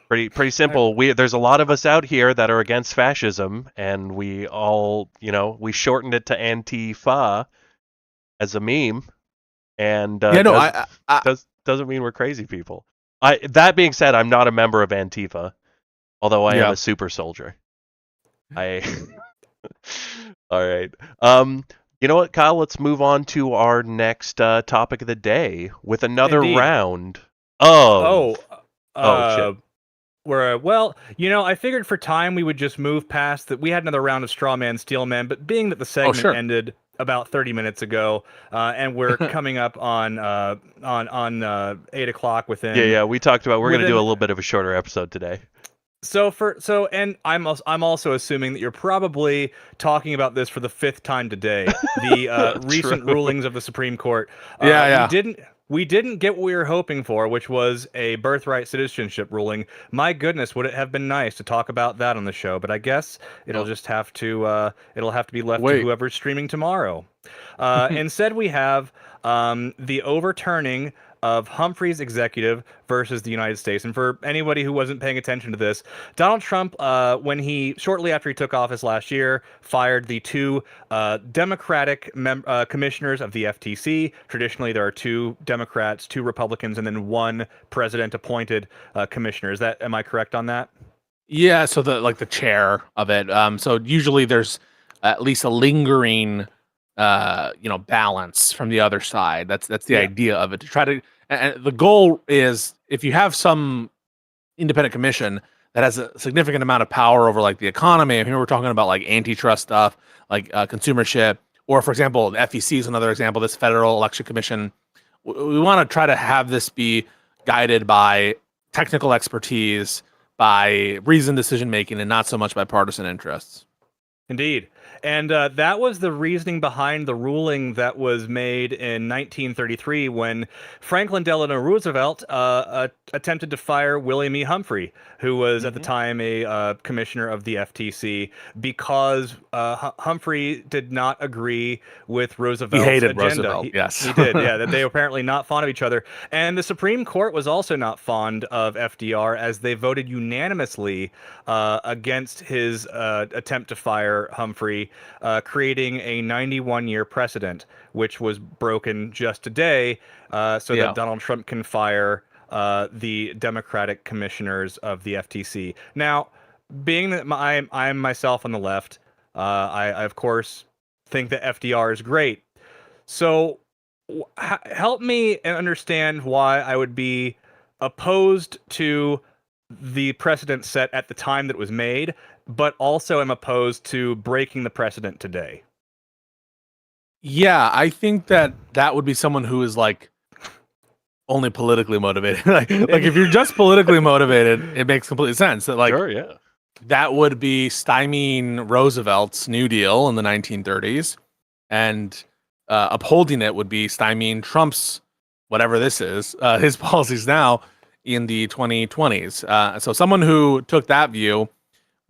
Pretty simple. There's a lot of us out here that are against fascism, and we all we shortened it to Antifa as a meme, and doesn't mean we're crazy people. That being said, I'm not a member of Antifa, although I am Yeah. a super soldier. I. All right. You know what, Kyle? Let's move on to our next topic of the day with another Indeed. round of. Oh, Shit. well, I figured for time we would just move past that. We had another round of Straw Man, Steel Man, but being that the segment sure. ended about 30 minutes ago, and we're coming up on 8 o'clock within. Yeah. We talked about we're going to do a within- little bit of a shorter episode today. And I'm also assuming that you're probably talking about this for the 5th time today. The recent True. rulings of the Supreme Court. Yeah. We didn't get what we were hoping for, which was a birthright citizenship ruling. My goodness, would it have been nice to talk about that on the show? But I guess it'll just have to be left to whoever's streaming tomorrow. Instead, we have the overturning of Humphrey's executive versus the United States. And for anybody who wasn't paying attention to this, Donald Trump, shortly after he took office last year, fired the 2 Democratic commissioners of the FTC. Traditionally, there are 2 Democrats, 2 Republicans, and then 1 president-appointed commissioner. Am I correct on that? Yeah, so the chair of it. So usually there's at least a lingering balance from the other side. That's the idea of it, to try to, and the goal is, if you have some independent commission that has a significant amount of power over like the economy, and here we're talking about like antitrust stuff, like consumership, or for example, the FEC is another example, this Federal Election Commission. We want to try to have this be guided by technical expertise, by reasoned decision making, and not so much by partisan interests. Indeed. And that was the reasoning behind the ruling that was made in 1933 when Franklin Delano Roosevelt attempted to fire William E. Humphrey, who was at the time a commissioner of the FTC, because Humphrey did not agree with Roosevelt's He hated agenda. Roosevelt, yes. He did, yeah. That they were apparently not fond of each other. And the Supreme Court was also not fond of FDR, as they voted unanimously against his attempt to fire Humphrey, creating a 91-year precedent, which was broken just today, that Donald Trump can fire the Democratic commissioners of the FTC. Now, being that I'm myself on the left, I of course think that FDR is great. So help me understand why I would be opposed to the precedent set at the time that it was made, but also am opposed to breaking the precedent today. Yeah, I think that would be someone who is like only politically motivated. like if you're just politically motivated, it makes complete sense that Sure, yeah. that would be stymieing Roosevelt's New Deal in the 1930s, and upholding it would be stymieing Trump's whatever this is, his policies now in the 2020s. So someone who took that view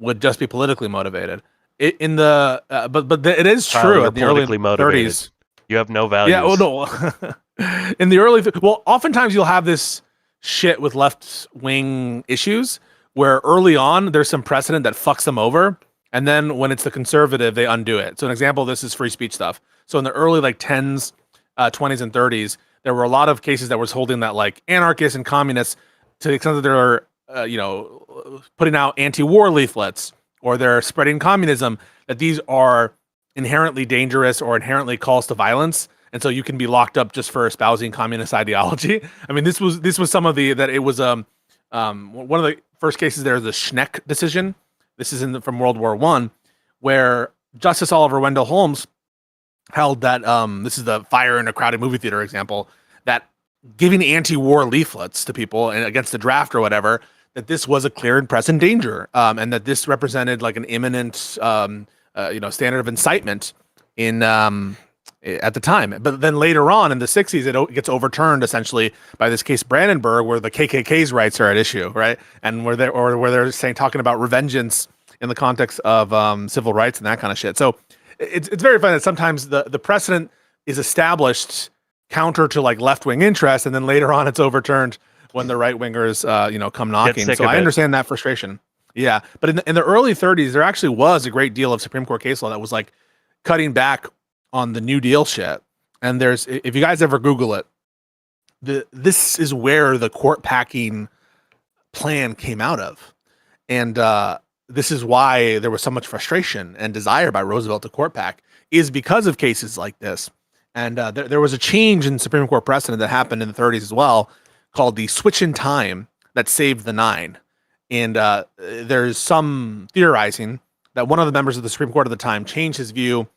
would just be politically motivated. It is Kyle, true you're in the early politically motivated. 30s. You have no values. Yeah, no. In the early, oftentimes you'll have this shit with left-wing issues where early on there's some precedent that fucks them over, and then when it's the conservative, they undo it. So an example of this is free speech stuff. So in the early 10s, 20s, and 30s, there were a lot of cases that was holding that anarchists and communists, to the extent that they're putting out anti-war leaflets or they're spreading communism, that these are inherently dangerous or inherently calls to violence, and so you can be locked up just for espousing communist ideology. I mean, this was some of it was one of the first cases. There's the Schneck decision. This is from World War I, where Justice Oliver Wendell Holmes held that this is the fire in a crowded movie theater example, that giving anti-war leaflets to people and against the draft or whatever, that this was a clear and present danger, and that this represented an imminent standard of incitement in at the time. But then later on in the 60s, it gets overturned essentially by this case Brandenburg, where the KKK's rights are at issue, right? And where they're talking about revengeance in the context of civil rights and that kind of shit. So it's very funny that sometimes the precedent is established counter to left-wing interests, and then later on it's overturned when the right-wingers come knocking. So I understand that frustration. Yeah, but in the early 30s, there actually was a great deal of Supreme Court case law that was cutting back on the New Deal shit. And if you guys ever Google it, this is where the court packing plan came out of. And this is why there was so much frustration and desire by Roosevelt to court pack, is because of cases like this. And there was a change in Supreme Court precedent that happened in the 30s as well, called the switch in time that saved the nine. And there's some theorizing that one of the members of the Supreme Court at the time changed his view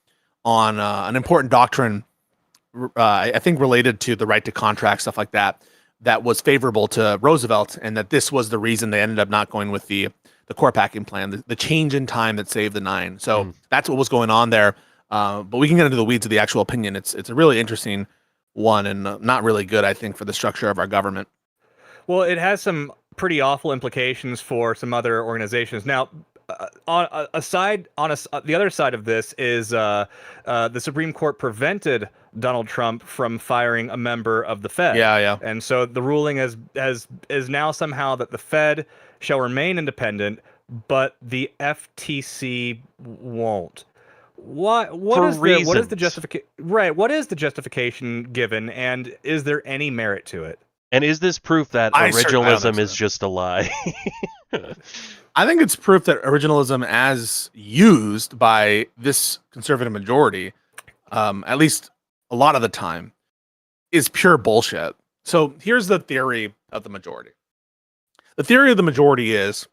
on an important doctrine, I think related to the right to contract, stuff like that, that was favorable to Roosevelt, and that this was the reason they ended up not going with the court packing plan, the change in time that saved the nine. So that's what was going on there. But we can get into the weeds of the actual opinion. It's a really interesting one, and not really good, I think, for the structure of our government. Well, it has some pretty awful implications for some other organizations. Now, the other side of this is the Supreme Court prevented Donald Trump from firing a member of the Fed. Yeah. And so the ruling is now somehow that the Fed shall remain independent, but the FTC won't. What is the justification? Right. What is the justification given, and is there any merit to it? And is this proof that originalism is just a lie? I think it's proof that originalism, as used by this conservative majority, at least a lot of the time, is pure bullshit. So here's the theory of the majority. The theory of the majority is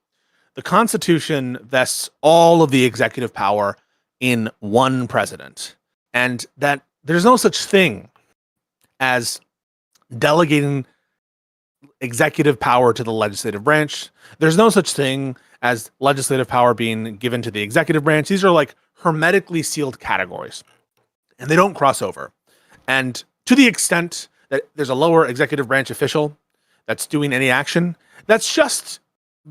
the Constitution vests all of the executive power in one president, and that there's no such thing as delegating executive power to the legislative branch. There's no such thing as legislative power being given to the executive branch. These are like hermetically sealed categories, and they don't cross over. And to the extent that there's a lower executive branch official that's doing any action, that's just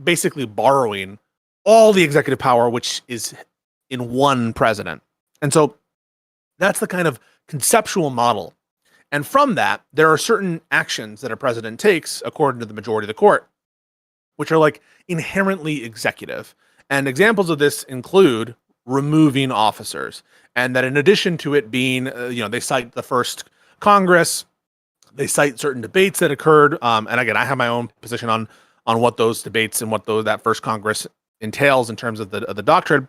basically borrowing all the executive power, which is in one president. And so that's the kind of conceptual model. And from that, there are certain actions that a president takes, according to the majority of the court, which are like inherently executive. And examples of this include removing officers. And that in addition to it being, they cite the first Congress, they cite certain debates that occurred. And again, I have my own position on what those debates and what that first Congress entails in terms of the doctrine.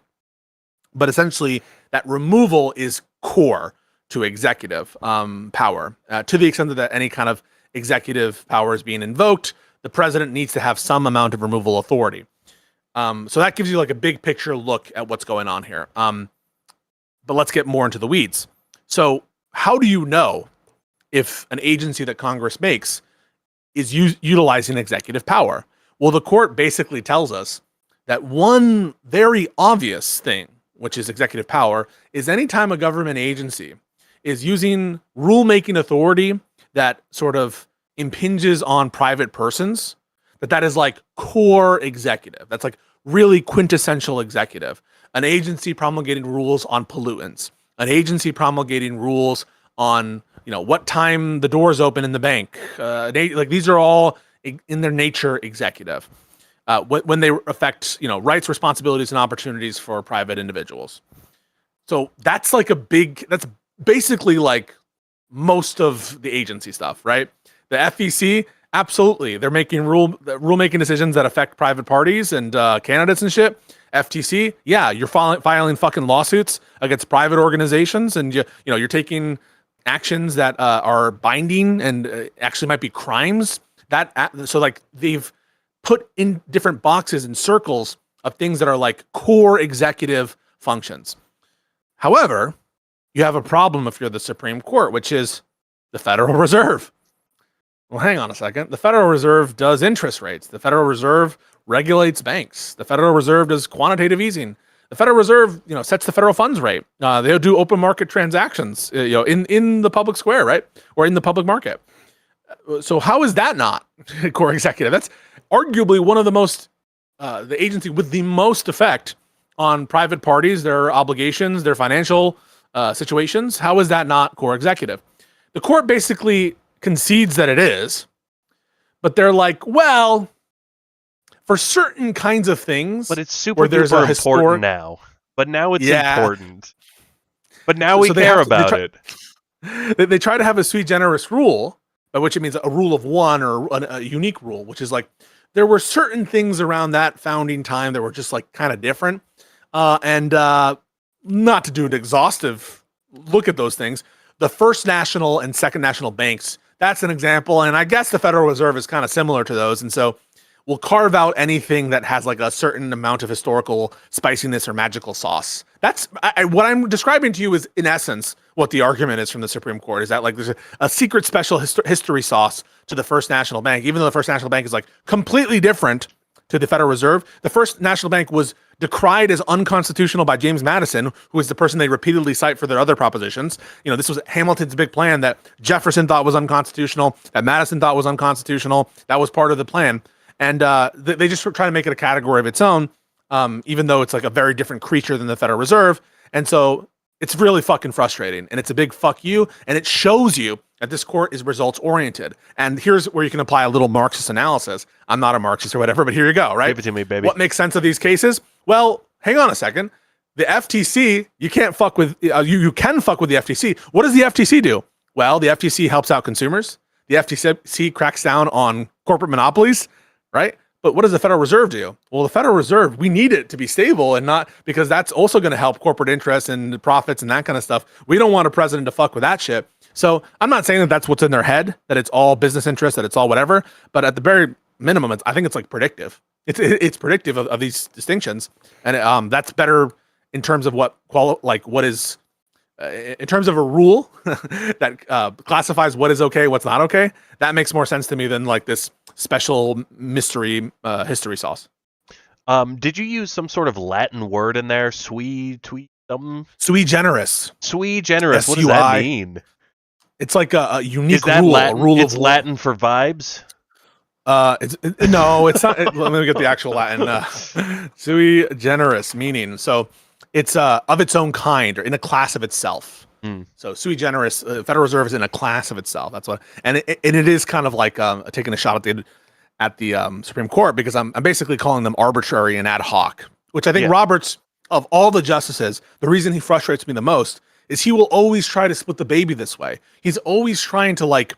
But essentially, that removal is core to executive power. To the extent that any kind of executive power is being invoked, the president needs to have some amount of removal authority. So that gives you like a big picture look at what's going on here. But let's get more into the weeds. So how do you know if an agency that Congress makes is utilizing executive power? Well, the court basically tells us that one very obvious thing, which is executive power, is anytime a government agency is using rulemaking authority that sort of impinges on private persons, that is like core executive. That's like really quintessential executive. An agency promulgating rules on pollutants, an agency promulgating rules on, what time the doors open in the bank. Like these are all in their nature executive. When they affect, rights, responsibilities, and opportunities for private individuals. So that's like that's basically like most of the agency stuff, right? The FEC, absolutely. They're making rulemaking decisions that affect private parties and candidates and shit. FTC, yeah, you're filing fucking lawsuits against private organizations, and you're taking actions that are binding and actually might be crimes. So like they've put in different boxes and circles of things that are like core executive functions. However, you have a problem if you're the Supreme Court, which is the Federal Reserve. Well, hang on a second. The Federal Reserve does interest rates. The Federal Reserve regulates banks. The Federal Reserve does quantitative easing. The Federal Reserve, sets the federal funds rate. They'll do open market transactions, in the public square, right? Or in the public market. So how is that not core executive? That's arguably one of the most, the agency with the most effect on private parties, their obligations, their financial situations. How is that not core executive? The court basically concedes that it is, but they're like, well, for certain kinds of things, but it's super there's duper important now. But now it's important. But now we care about it. They try to have a sui generis rule by which it means a rule of one or a unique rule, which is like there were certain things around that founding time that were just like kind of different. And not to do an exhaustive look at those things, the First National and Second National Banks, that's an example. And I guess the Federal Reserve is kind of similar to those. And so we'll carve out anything that has like a certain amount of historical spiciness or magical sauce. That's what I'm describing to you is, in essence, what the argument is from the Supreme Court, is that like there's a secret special history sauce to the First National Bank, even though the First National Bank is like completely different to the Federal Reserve. The First National Bank was decried as unconstitutional by James Madison, who is the person they repeatedly cite for their other propositions. You know, this was Hamilton's big plan that Jefferson thought was unconstitutional, that Madison thought was unconstitutional. That was part of the plan. And they just try to make it a category of its own, even though it's like a very different creature than the Federal Reserve. And so it's really fucking frustrating. And it's a big fuck you. And it shows you that this court is results oriented. And here's where you can apply a little Marxist analysis. I'm not a Marxist or whatever, but here you go, right? Give it to me, baby. What makes sense of these cases? Well, hang on a second. The FTC, you can't fuck with, you can fuck with the FTC. What does the FTC do? Well, the FTC helps out consumers. The FTC cracks down on corporate monopolies, right? But what does the Federal Reserve do? Well, the Federal Reserve, we need it to be stable, and not because that's also going to help corporate interests and profits and that kind of stuff. We don't want a president to fuck with that shit. So I'm not saying that that's what's in their head, that it's all business interests, that it's all whatever. But at the very minimum, I think it's like predictive. It's predictive of these distinctions, and that's better in terms of what is in terms of a rule that classifies what is okay, what's not okay. That makes more sense to me than like this special mystery history sauce. Did you use some sort of Latin word in there? Sui generis. Sui generis. What does SUI. that mean? It's like a unique Is that rule. Latin? A rule It's of Latin for vibes. No, it's not. Let me get the actual Latin. Sui generis meaning. So it's of its own kind or in a class of itself. So sui generis, Federal Reserve is in a class of itself. That's what, and it is kind of like taking a shot at the Supreme Court, because I'm basically calling them arbitrary and ad hoc, which I think Roberts, of all the justices, the reason he frustrates me the most is he will always try to split the baby this way. He's always trying to like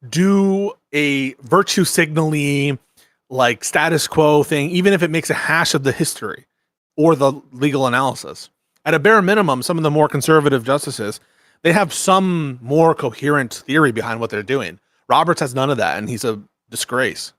do a virtue signally, like status quo thing, even if it makes a hash of the history or the legal analysis. At a bare minimum, some of the more conservative justices, they have some more coherent theory behind what they're doing. Roberts has none of that, and he's a disgrace.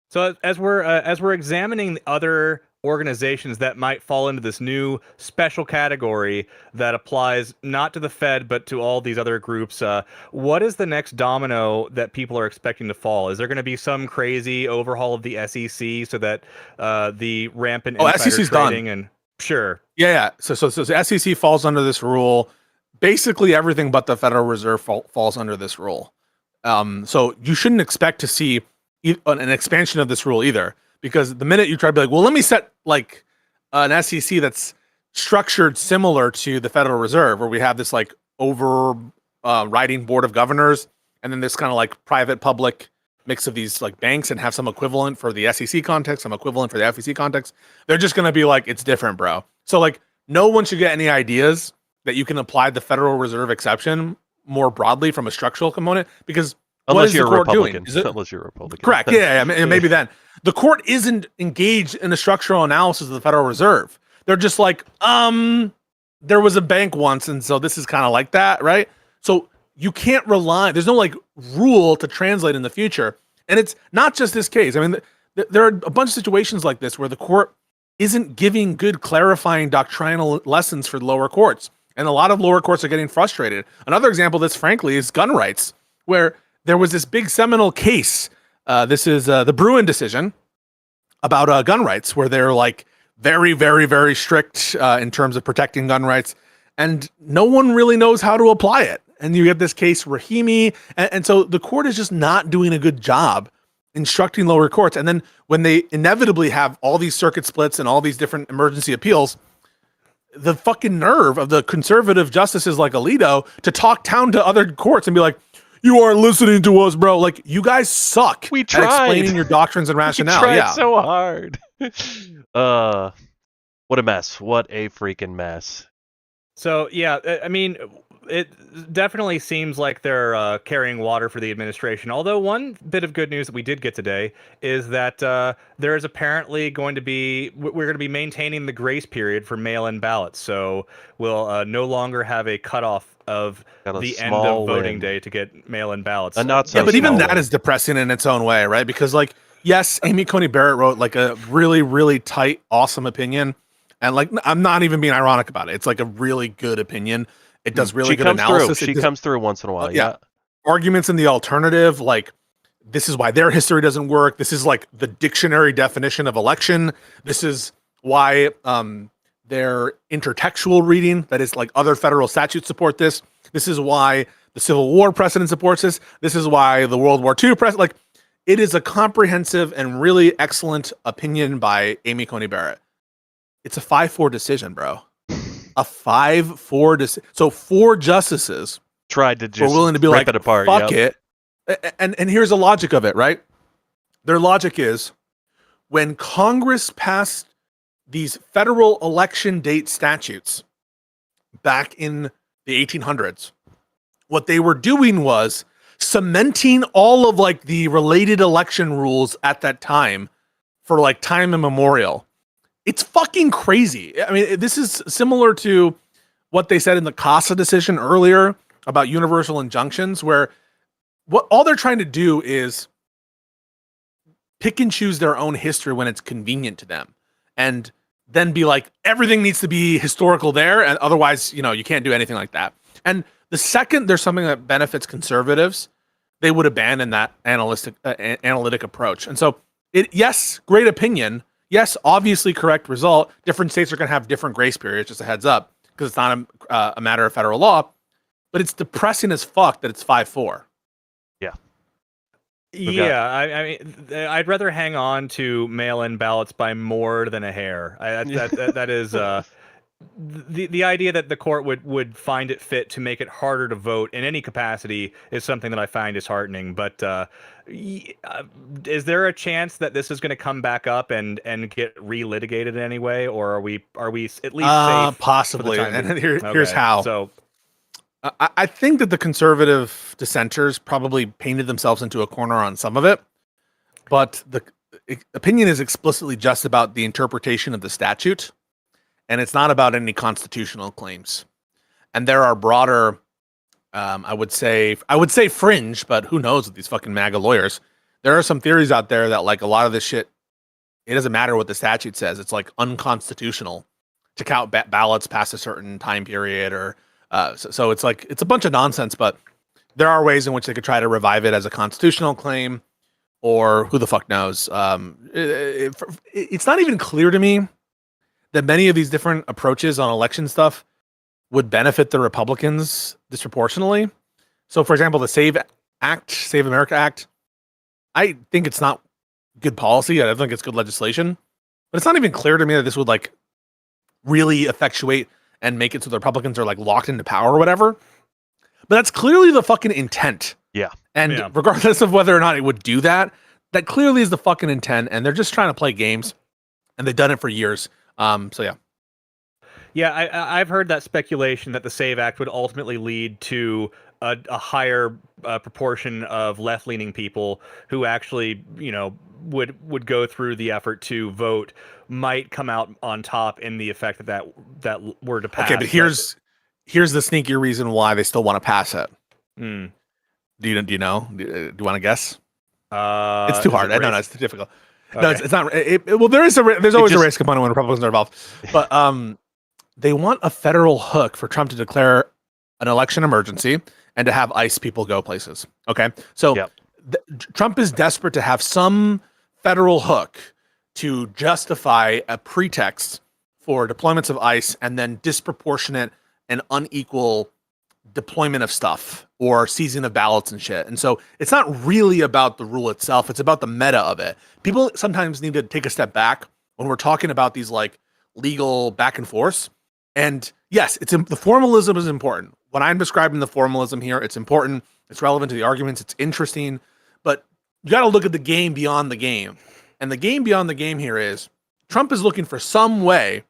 So as we're examining the other organizations that might fall into this new special category that applies not to the Fed but to all these other groups, what is the next domino that people are expecting to fall? Is there going to be some crazy overhaul of the SEC so that the rampant insider SEC's trading done. and sure, yeah. So the SEC falls under this rule. Basically, everything but the Federal Reserve falls under this rule. So you shouldn't expect to see an expansion of this rule either. Because the minute you try to be like, well, let me set like an SEC that's structured similar to the Federal Reserve, where we have this like overriding board of governors, and then this kind of like private public mix of these like banks, and have some equivalent for the SEC context, some equivalent for the FEC context. They're just going to be like, it's different, bro. So like, no one should get any ideas that you can apply the Federal Reserve exception more broadly from a structural component, because Unless you're a Republican. Unless you're a Republican. Correct. Yeah. Maybe then. The court isn't engaged in a structural analysis of the Federal Reserve. They're just like, there was a bank once, and so this is kind of like that, right? So you can't rely, there's no like rule to translate in the future. And it's not just this case. I mean, there are a bunch of situations like this where the court isn't giving good clarifying doctrinal lessons for the lower courts. And a lot of lower courts are getting frustrated. Another example of this, frankly, is gun rights, where there was this big seminal case. This is the Bruin decision about gun rights, where they're like very, very, very strict in terms of protecting gun rights, and no one really knows how to apply it. And you get this case Rahimi, and so the court is just not doing a good job instructing lower courts. And then when they inevitably have all these circuit splits and all these different emergency appeals, the fucking nerve of the conservative justices like Alito to talk down to other courts and be like, you aren't listening to us, bro. Like, you guys suck at explaining your doctrines and rationale. We tried so hard. What a mess. What a freaking mess. So, yeah, I mean, it definitely seems like they're carrying water for the administration. Although one bit of good news that we did get today is that there is apparently going to be we're going to be maintaining the grace period for mail-in ballots. So we'll no longer have a cutoff of Got a the end small of voting win. day to get mail-in ballots. A not so Yeah, but even small that win. is depressing in its own way, right? Because like, yes, Amy Coney Barrett wrote like a really, really tight, awesome opinion, and like I'm not even being ironic about it. It's like a really good opinion. It does really she good comes analysis. through. She comes through once in a while. yeah. Arguments in the alternative, like this is why their history doesn't work. This is like the dictionary definition of election. This is why their intertextual reading, that is like other federal statutes support this. This is why the Civil War precedent supports this. This is why the World War II precedent, like it is a comprehensive and really excellent opinion by Amy Coney Barrett. It's a 5-4 decision, bro. A 5-4 decision. So 4 justices Tried to were just willing to be rip like, it apart. fuck yep. it. And here's the logic of it, right? Their logic is when Congress passed these federal election date statutes back in the 1800s, what they were doing was cementing all of like the related election rules at that time for like time immemorial. It's fucking crazy. I mean, this is similar to what they said in the CASA decision earlier about universal injunctions, where what all they're trying to do is pick and choose their own history when it's convenient to them, and then be like, everything needs to be historical there, and otherwise, you know, you can't do anything like that. And the second there's something that benefits conservatives, they would abandon that analytic approach. And so, yes, great opinion. Yes, obviously correct result. Different states are going to have different grace periods, just a heads up, because it's not a matter of federal law. But it's depressing as fuck that it's 5-4. Yeah, I mean, I'd rather hang on to mail-in ballots by more than a hair. That is the idea that the court would find it fit to make it harder to vote in any capacity is something that I find disheartening. But is there a chance that this is going to come back up and get relitigated in any way, or are we at least safe? Possibly, for the time and being? here's Okay, how. So I think that the conservative dissenters probably painted themselves into a corner on some of it, but the opinion is explicitly just about the interpretation of the statute, and it's not about any constitutional claims. And there are broader, I would say fringe, but who knows with these fucking MAGA lawyers. There are some theories out there that like a lot of this shit, it doesn't matter what the statute says. It's like unconstitutional to count ballots past a certain time period, or so it's like it's a bunch of nonsense. But there are ways in which they could try to revive it as a constitutional claim, or who the fuck knows. It's not even clear to me that many of these different approaches on election stuff would benefit the Republicans disproportionately. So, for example, the Save America Act, I think it's not good policy. I don't think it's good legislation, but it's not even clear to me that this would like really effectuate and make it so the Republicans are like locked into power or whatever. But that's clearly the fucking intent. Yeah. And Yeah. regardless of whether or not it would do that, that clearly is the fucking intent. And they're just trying to play games, and they've done it for years. So yeah. Yeah, I've heard that speculation that the SAVE Act would ultimately lead to a higher proportion of left-leaning people who actually, you know, would go through the effort to vote might come out on top in the effect that were to pass. Okay, but here's the sneaky reason why they still want to pass it. Mm. Do you know? Do you want to guess? It's It's too hard. I know it's too difficult. No, Okay. it's not. Well, there's always a race component when Republicans are involved, but they want a federal hook for Trump to declare an election emergency and to have ICE people go places. Okay, so Yep. Trump is desperate to have some federal hook to justify a pretext for deployments of ICE and then disproportionate and unequal deployment of stuff or seizing of ballots and shit. And so it's not really about the rule itself. It's about the meta of it. People sometimes need to take a step back when we're talking about these like legal back and forth. And yes, the formalism is important. When I'm describing the formalism here, it's important. It's relevant to the arguments. It's interesting, but you got to look at the game beyond the game. And the game beyond the game here is Trump is looking for some way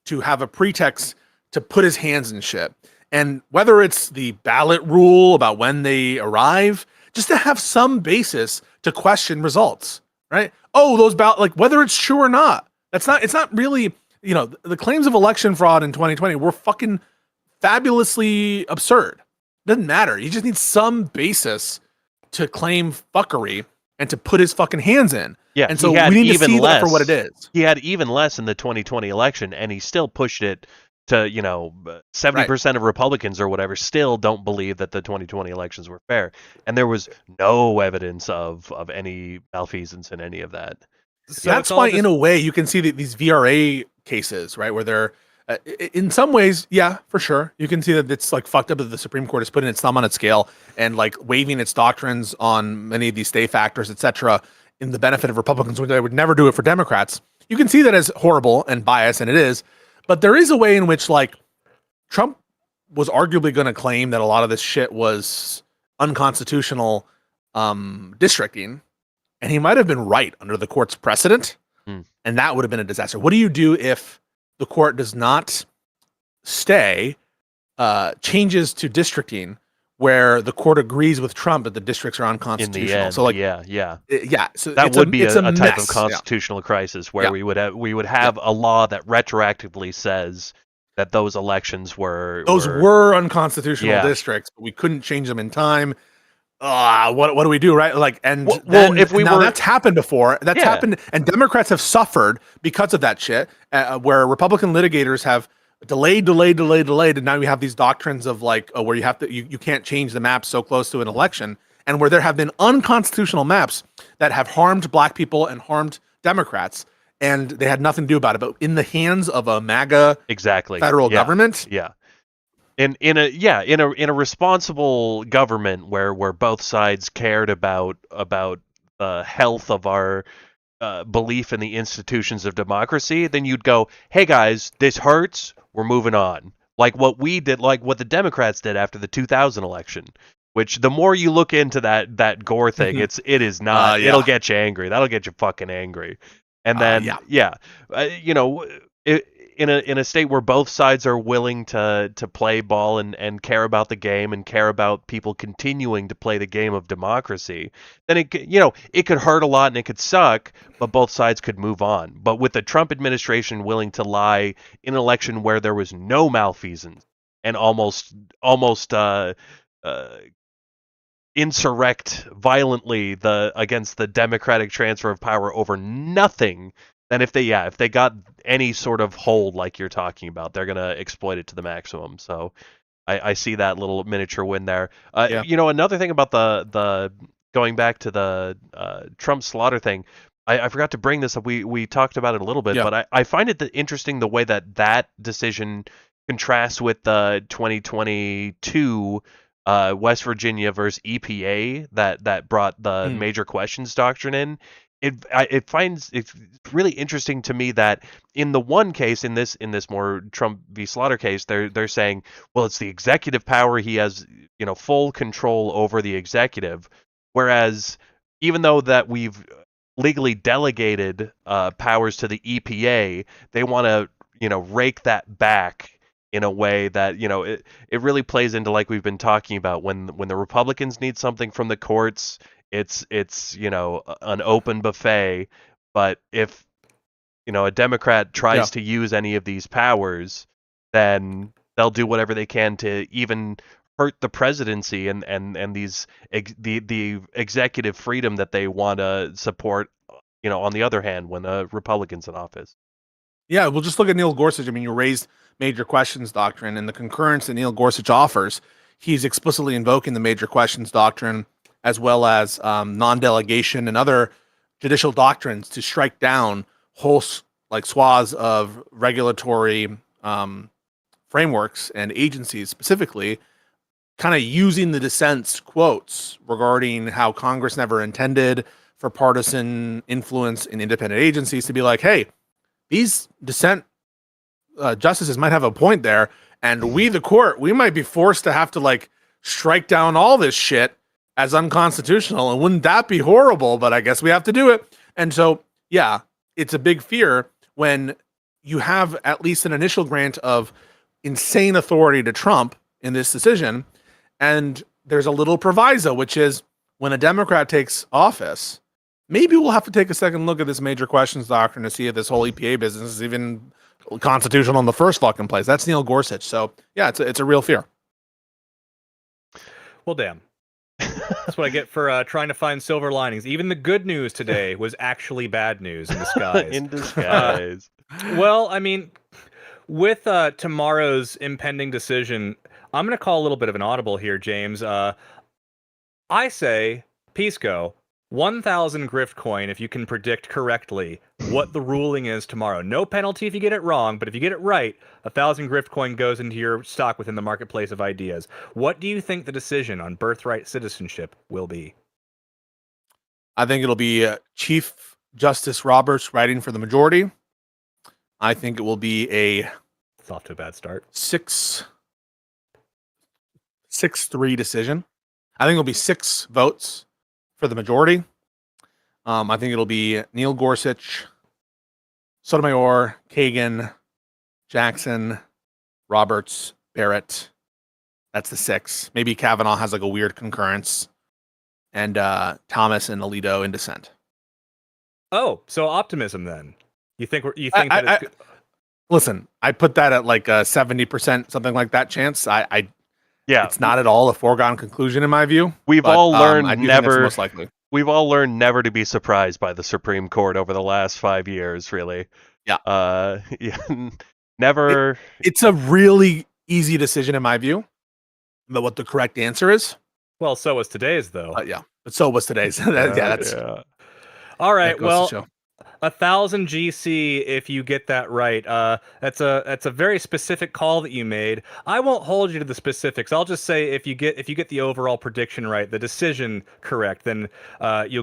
to have a pretext to put his hands in shit. And whether it's the ballot rule about when they arrive, just to have some basis to question results, right? Oh, those ballot, like whether it's true or not. It's not really, the claims of election fraud in 2020 were fucking fabulously absurd. Doesn't matter. You just need some basis to claim fuckery and to put his fucking hands in. Yeah, and so we need to see that for what it is. He had even less in the 2020 election, and he still pushed it to 70% of Republicans or whatever still don't believe that the 2020 elections were fair, and there was no evidence of any malfeasance in any of that. So that's why, in a way, you can see these VRA cases, right, where they're in some ways, yeah, for sure, you can see that it's like fucked up that the Supreme Court is putting its thumb on its scale and like waiving its doctrines on many of these stay factors, etc., in the benefit of Republicans, when they would never do it for Democrats. You can see that as horrible and biased, and it is. But there is a way in which, like, Trump was arguably going to claim that a lot of this shit was unconstitutional districting, and he might have been right under the court's precedent, and that would have been a disaster. What do you do if the court does not stay changes to districting where the court agrees with Trump that the districts are unconstitutional? In the end, so, like, yeah. So that would be a type mess. of constitutional crisis where we would have a law that retroactively says that those elections were unconstitutional districts, but we couldn't change them in time. What do we do, right? Like, and that's happened before. That's happened, and Democrats have suffered because of that shit. Where Republican litigators have delayed, and now we have these doctrines of like, where you can't change the map so close to an election, and where there have been unconstitutional maps that have harmed Black people and harmed Democrats, and they had nothing to do about it. But in the hands of a MAGA federal government, in a responsible government where both sides cared about the health of our belief in the institutions of democracy, then you'd go, hey guys, this hurts, we're moving on. Like what we did, like what the Democrats did after the 2000 election, which the more you look into that Gore thing, it is not, it'll get you angry. That'll get you fucking angry. And then, in a state where both sides are willing to play ball and care about the game and care about people continuing to play the game of democracy, then it could hurt a lot and it could suck, but both sides could move on. But with the Trump administration willing to lie in an election where there was no malfeasance and almost insurrect violently against the democratic transfer of power over nothing, then if they got any sort of hold like you're talking about, they're going to exploit it to the maximum. So I see that little miniature win there. Another thing about the going back to the Trump slaughter thing, I forgot to bring this up. We talked about it a little bit, but I find it interesting the way that decision contrasts with the 2022 West Virginia versus EPA that brought the major questions doctrine in. It's really interesting to me that in the one case, in this more Trump v. Slaughter case, they're saying, well, it's the executive power, he has full control over the executive, whereas even though that we've legally delegated powers to the EPA, they want to rake that back in a way that it really plays into, like we've been talking about, when the Republicans need something from the courts, it's an open buffet, but if a Democrat tries to use any of these powers, then they'll do whatever they can to even hurt the presidency and these the executive freedom that they want to support, on the other hand, when a Republican's in office. Yeah, well, just look at Neil Gorsuch. I mean, you raised major questions doctrine and the concurrence that Neil Gorsuch offers. He's explicitly invoking the major questions doctrine, as well as non-delegation and other judicial doctrines to strike down whole swaths of regulatory frameworks and agencies, specifically kind of using the dissent's quotes regarding how Congress never intended for partisan influence in independent agencies to be like, hey, these dissent justices might have a point there, and we, the court, we might be forced to have to strike down all this shit as unconstitutional, and wouldn't that be horrible? But I guess we have to do it. And so, yeah, it's a big fear when you have at least an initial grant of insane authority to Trump in this decision. And there's a little proviso, which is when a Democrat takes office, maybe we'll have to take a second look at this major questions doctrine to see if this whole EPA business is even constitutional in the first fucking place. That's Neil Gorsuch. So yeah, it's a real fear. Well, damn. That's what I get for trying to find silver linings. Even the good news today was actually bad news in disguise. In disguise. Well, I mean, with tomorrow's impending decision, I'm going to call a little bit of an audible here, James. I say, Pisco, 1,000 grift coin if you can predict correctly what the ruling is tomorrow. No penalty if you get it wrong, but if you get it right, 1,000 grift coin goes into your stock within the marketplace of ideas. What do you think the decision on birthright citizenship will be? I think it'll be Chief Justice Roberts writing for the majority. I think it will be a It's off to a bad start. 6-3 decision. I think it'll be 6 votes for the majority. I think it'll be Neil Gorsuch, Sotomayor, Kagan, Jackson, Roberts, Barrett. That's the 6. Maybe Kavanaugh has like a weird concurrence, and Thomas and Alito in dissent. Oh, so optimism then. You think that it's Listen, I put that at like a 70%, something like that chance. Yeah, It's not at all a foregone conclusion in my view. we've all learned I do think that's never. most likely. We've all learned never to be surprised by the Supreme Court over the last 5 years. Really. Yeah. Yeah, never. It's a really easy decision in my view, but what the correct answer is, well, so was today's though. yeah. But so was today's. That's Yeah. All right, that goes well, to show. 1,000 GC if you get that right. That's a very specific call that you made. I won't hold you to the specifics. I'll just say if you get the overall prediction right, the decision correct, then you'll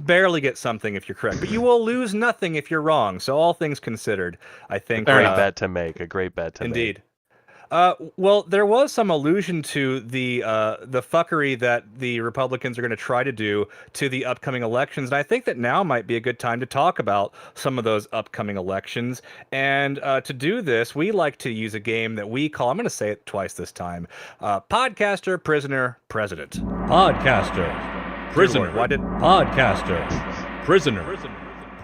barely get something if you're correct, but you will lose nothing if you're wrong. So all things considered, I think Great bet to make. A great bet to make. indeed. Well, there was some allusion to the fuckery that the Republicans are going to try to do to the upcoming elections, and I think that now might be a good time to talk about some of those upcoming elections. And to do this, we like to use a game that we call, I'm going to say it twice this time, Podcaster, Prisoner, President. Podcaster, prisoner, Why did podcaster, prisoner,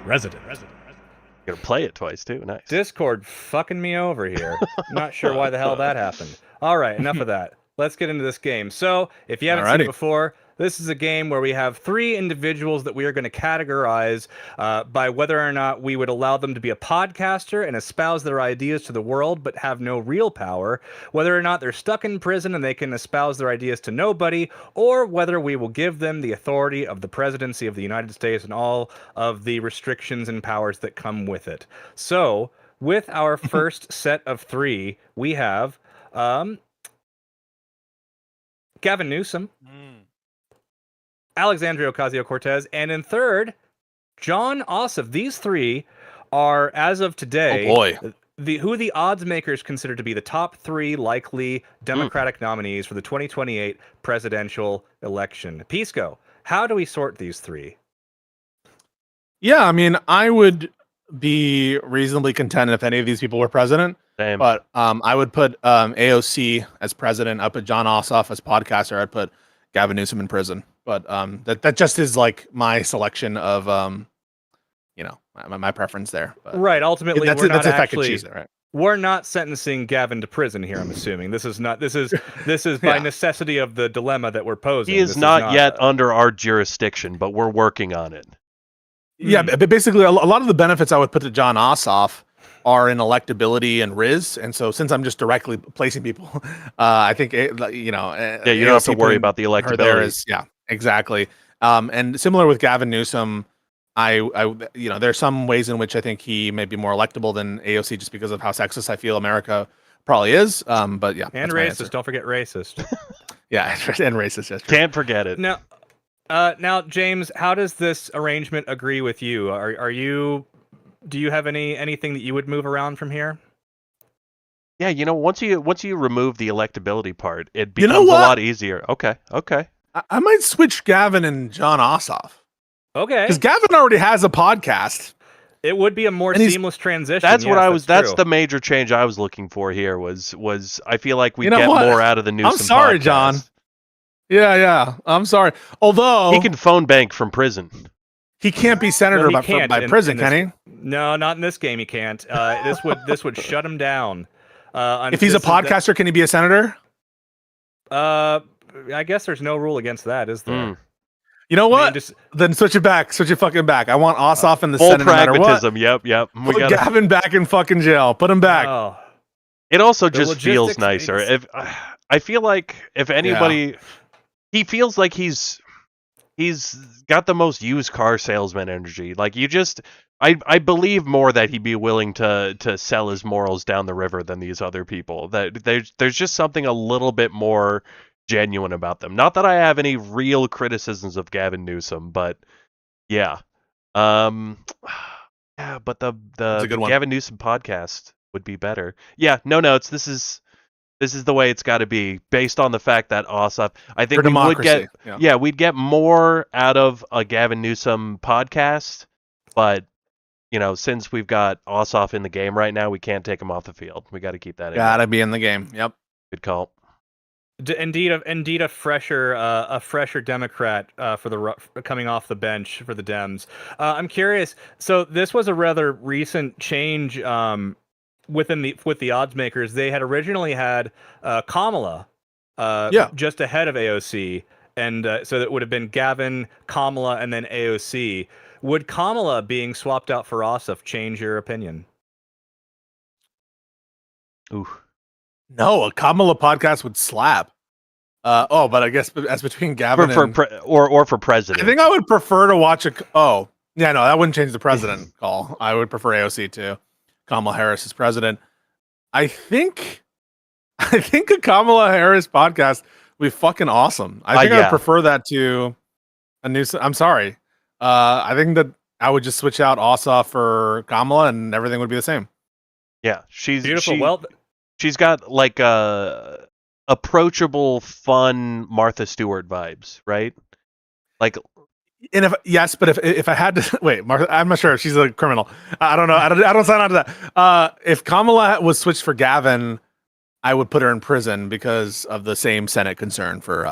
resident. You're gonna play it twice too. Nice. Discord fucking me over here? Not sure why the hell that happened. All right, enough of that. Let's get into this game. So, if you haven't seen it Alrighty. before, this is a game where we have 3 individuals that we are going to categorize by whether or not we would allow them to be a podcaster and espouse their ideas to the world but have no real power, whether or not they're stuck in prison and they can espouse their ideas to nobody, or whether we will give them the authority of the presidency of the United States and all of the restrictions and powers that come with it. So, with our first set of 3, we have Gavin Newsom, Alexandria Ocasio-Cortez, and in third, John Ossoff. These 3 are, as of today, Oh boy. who the odds makers consider to be the top 3 likely Democratic nominees for the 2028 presidential election. Pisco, how do we sort these 3? Yeah, I mean, I would be reasonably content if any of these people were president. Same. But I would put AOC as president. I'd put John Ossoff as podcaster. I'd put Gavin Newsom in prison. But that just is like my selection of my preference there. But Right. Ultimately, that's we're not if I could actually. choose it, right? We're not sentencing Gavin to prison here. I'm assuming this is not. This is by Yeah. necessity of the dilemma that we're posing. He is This not yet under our jurisdiction, but we're working on it. Yeah, but basically, a lot of the benefits I would put to John Ossoff are in electability and Riz, and so since I'm just directly placing people, I think Yeah, you don't have to worry about the her there electability. is exactly. And similar with Gavin Newsom, I there's some ways in which I think he may be more electable than AOC just because of how sexist I feel America probably is. But yeah, And that's my racist. answer. Don't forget racist. Yeah, and racist. Yes, true. Can't forget it. Now, James, how does this arrangement agree with you? Do you have anything that you would move around from here? Yeah, once you remove the electability part, it You know becomes a what? lot easier. Okay. I might switch Gavin and John Ossoff Okay. because Gavin already has a podcast. It would be a more And he's- seamless transition. That's what yes, I was. That's true. the major change I was looking for here. Was I feel like we You know get what? more out of the Newsom I'm sorry, podcast. John. Yeah. I'm sorry. Although He can phone bank from prison. he can't be senator Well, he can't by in prison, this- can he? No, not in this game. He can't. This would shut him down. If he's a podcaster, can he be a senator? I guess there's no rule against that, is there? Mm. You know I mean, what? just- Then switch it back. Switch it fucking back. I want Ossoff in the Full Senate no matter what. pragmatism. Yep. We Put got. Gavin back in fucking jail. Put him back. Oh, It also The just feels logistics nicer. makes- If I feel like if anybody, he feels like he's got the most used car salesman energy. Like I believe more that he'd be willing to sell his morals down the river than these other people. That there's just something a little bit more genuine about them. Not that I have any real criticisms of Gavin Newsom, but yeah. Yeah, but the That's a good one. Gavin Newsom podcast would be better. Yeah, no notes. This is the way it's got to be based on the fact that Ossoff. I think For we would democracy. get we'd get more out of a Gavin Newsom podcast, but since we've got Ossoff in the game right now, we can't take him off the field. We got to keep that in. Gotta be in the game. Yep. Good call. indeed a fresher Democrat coming off the bench for the Dems. I'm curious. So this was a rather recent change with the odds makers. They had originally had Kamala just ahead of AOC, and so that would have been Gavin, Kamala, and then AOC. Would Kamala being swapped out for Ossoff change your opinion? Ooh. No, a Kamala podcast would slap. But I guess as between Gavin and or for president. I think I would prefer to watch that wouldn't change the president call. I would prefer AOC to Kamala Harris as president. I think a Kamala Harris podcast would be fucking awesome. I think I would prefer that to a new. I'm sorry. I think that I would just switch out Ossoff for Kamala and everything would be the same. Yeah, she's beautiful. She's got like approachable, fun Martha Stewart vibes, right? Like, and if I had to wait, Martha, I'm not sure if she's a criminal. I don't know. I don't sign on to that. If Kamala was switched for Gavin, I would put her in prison because of the same Senate concern for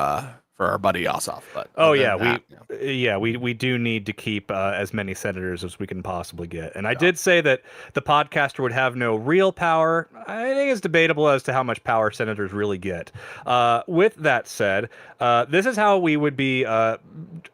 our buddy Ossoff. But we do need to keep as many senators as we can possibly get. And I did say that the podcaster would have no real power. I think it's debatable as to how much power senators really get. With that said, this is how we would be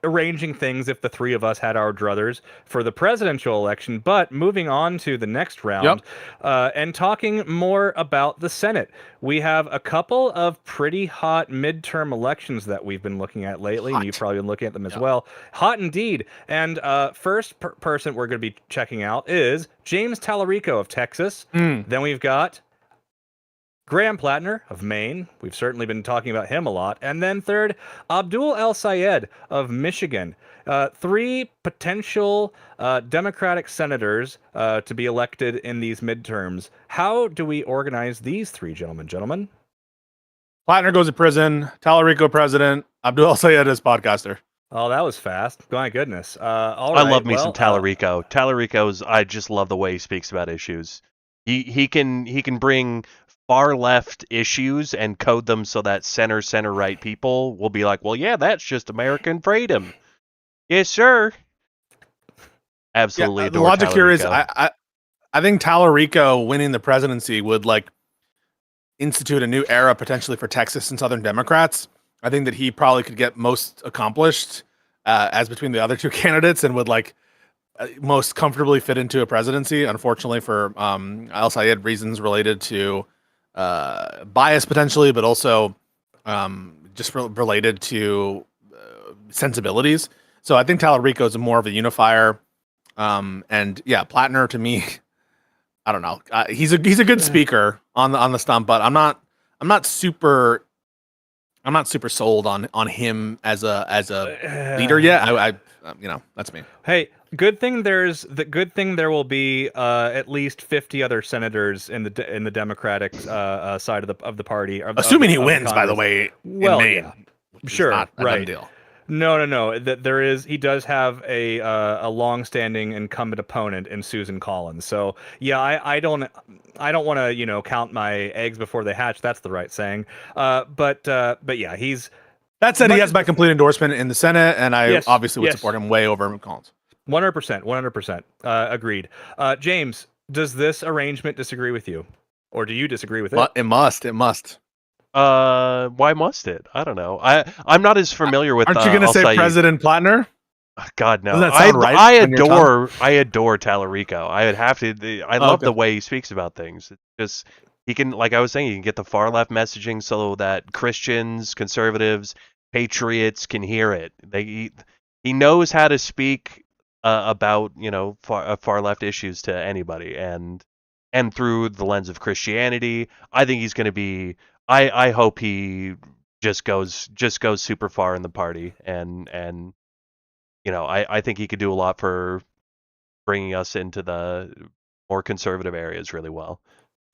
arranging things if the three of us had our druthers for the presidential election. But moving on to the next round and talking more about the Senate. We have a couple of pretty hot midterm elections that we've been looking at lately, and you've probably been looking at them as well. Hot indeed. And first person we're going to be checking out is James Tallarico of Texas. Then we've got Graham Plattner of Maine. We've certainly been talking about him a lot. And then third, Abdul El Sayed of Michigan. Three potential Democratic senators to be elected in these midterms. How do we organize these three gentlemen? Plattner goes to prison. Tallarico president. Abdul El Sayed is podcaster. Oh, that was fast. My goodness. All I right, love me some Tallarico. Tallarico's. I just love the way he speaks about issues. He can bring far left issues and code them so that center right people will be like, well, yeah, that's just American freedom. Yes, sir. Absolutely. The logic here is I think Tallarico winning the presidency would institute a new era potentially for Texas and Southern Democrats. I think that he probably could get most accomplished as between the other two candidates and would most comfortably fit into a presidency. Unfortunately for El Sayed, reasons related to bias potentially, but also just related to sensibilities. So I think Tallarico is more of a unifier. And yeah, Plattner to me, I don't know. He's a good speaker on the stump, but I'm not super sold on him as a leader yet. I that's me. Hey, good thing there will be at least 50 other senators in the Democratic side of the party. Assuming he wins, by the way. Well, in Maine, sure, not a done right. deal. No. He does have a long-standing incumbent opponent in Susan Collins. So yeah, I don't want to count my eggs before they hatch. That's the right saying. But yeah, he's That said, he much has as my complete endorsement in the Senate, and I Yes, obviously would yes. support him way over Collins. 100%. Agreed. James, does this arrangement disagree with you, or do you disagree with it? It must. Why must it? I don't know. I'm not as familiar with. Aren't you gonna say Al-Sayed. President Platner? God no. Doesn't that sound right I on your tongue? adore Tallarico. I would have to. I love okay. the way he speaks about things. It's just he can, like I was saying, he can get the far left messaging so that Christians, conservatives, patriots can hear it. He knows how to speak about far left issues to anybody, and through the lens of Christianity. I think he's going to be. I hope he just goes super far in the party, and I think he could do a lot for bringing us into the more conservative areas really well.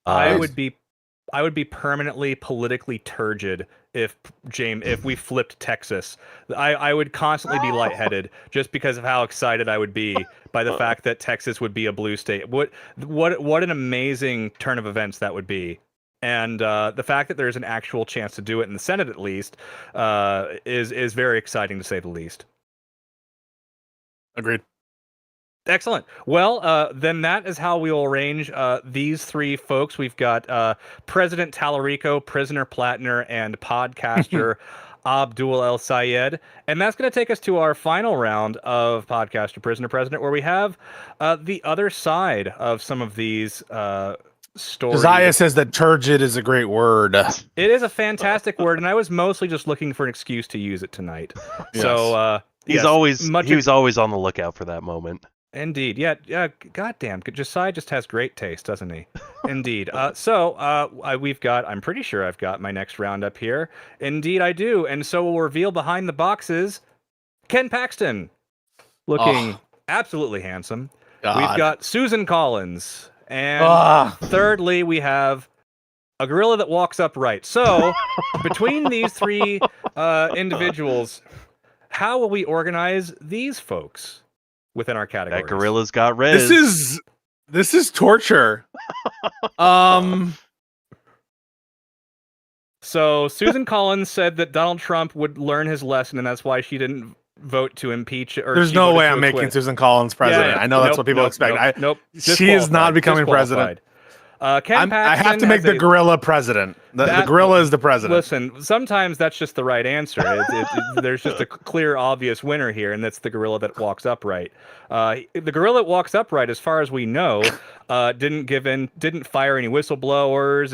I would be permanently politically turgid if we flipped Texas. I would constantly be lightheaded just because of how excited I would be by the fact that Texas would be a blue state. What an amazing turn of events that would be. And the fact that there's an actual chance to do it in the Senate, at least, is very exciting to say the least. Agreed. Excellent. Well, then that is how we will arrange these three folks. We've got President Tallarico, Prisoner Platner, and podcaster Abdul El Sayed. And that's going to take us to our final round of Podcaster Prisoner President, where we have the other side of some of these stories. Josiah says that turgid is a great word. It is a fantastic word, and I was mostly just looking for an excuse to use it tonight. Yes. So he was always on the lookout for that moment. Indeed. Yeah. Goddamn. Josiah just has great taste, doesn't he? Indeed. I'm pretty sure I've got my next round up here. Indeed, I do. And so we'll reveal behind the boxes Ken Paxton, looking absolutely handsome. God. We've got Susan Collins. And thirdly, we have a gorilla that walks upright. So between these three individuals, how will we organize these folks within our categories? That gorilla's got Riz. This is torture. So Susan Collins said that Donald Trump would learn his lesson, and that's why she didn't vote to impeach. Or there's no way I'm making Susan Collins president. Yeah. I know that's what people expect. Nope. She is not becoming president. Ken Paxton I have to make the gorilla president. The gorilla is the president. Listen, sometimes that's just the right answer. There's just a clear, obvious winner here, and that's the gorilla that walks upright. The gorilla that walks upright, as far as we know, didn't fire any whistleblowers,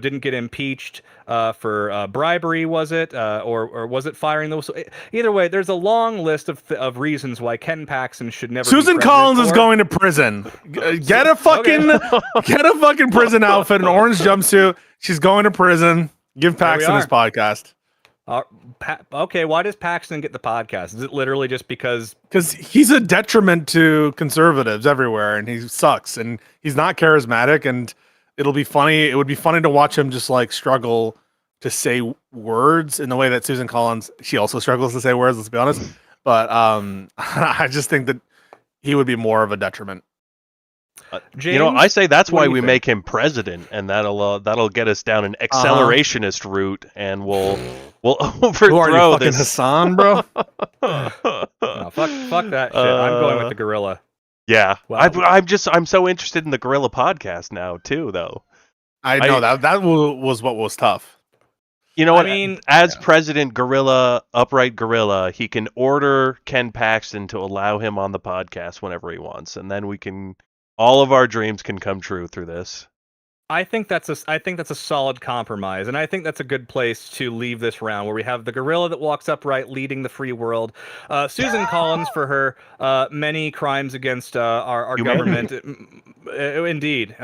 didn't get impeached for bribery, was it? Or was it firing the whistle? Either way, there's a long list of reasons why Ken Paxton should never. Susan Collins is going to prison. Get a fucking prison outfit, an orange jumpsuit. She's going to prison. Give Paxton his podcast. Okay, why does Paxton get the podcast? Is it literally just because he's a detriment to conservatives everywhere, and he sucks, and he's not charismatic, and it'll be funny. It would be funny to watch him just like struggle to say words in the way that Susan Collins, she also struggles to say words, let's be honest. But I just think that he would be more of a detriment. James, I say that's why we make him president, and that'll get us down an accelerationist route, and we'll overthrow Who are you, fucking this. Hassan, bro? No, fuck that shit. I'm going with the gorilla. Yeah, Wow. I'm so interested in the gorilla podcast now too, though. I know that was what was tough. You know what? I mean, as President Gorilla, Upright Gorilla, he can order Ken Paxton to allow him on the podcast whenever he wants, and then all of our dreams can come true through this. I think that's a solid compromise, and I think that's a good place to leave this round, where we have the gorilla that walks upright, leading the free world. Susan Collins for her many crimes against our government. Indeed,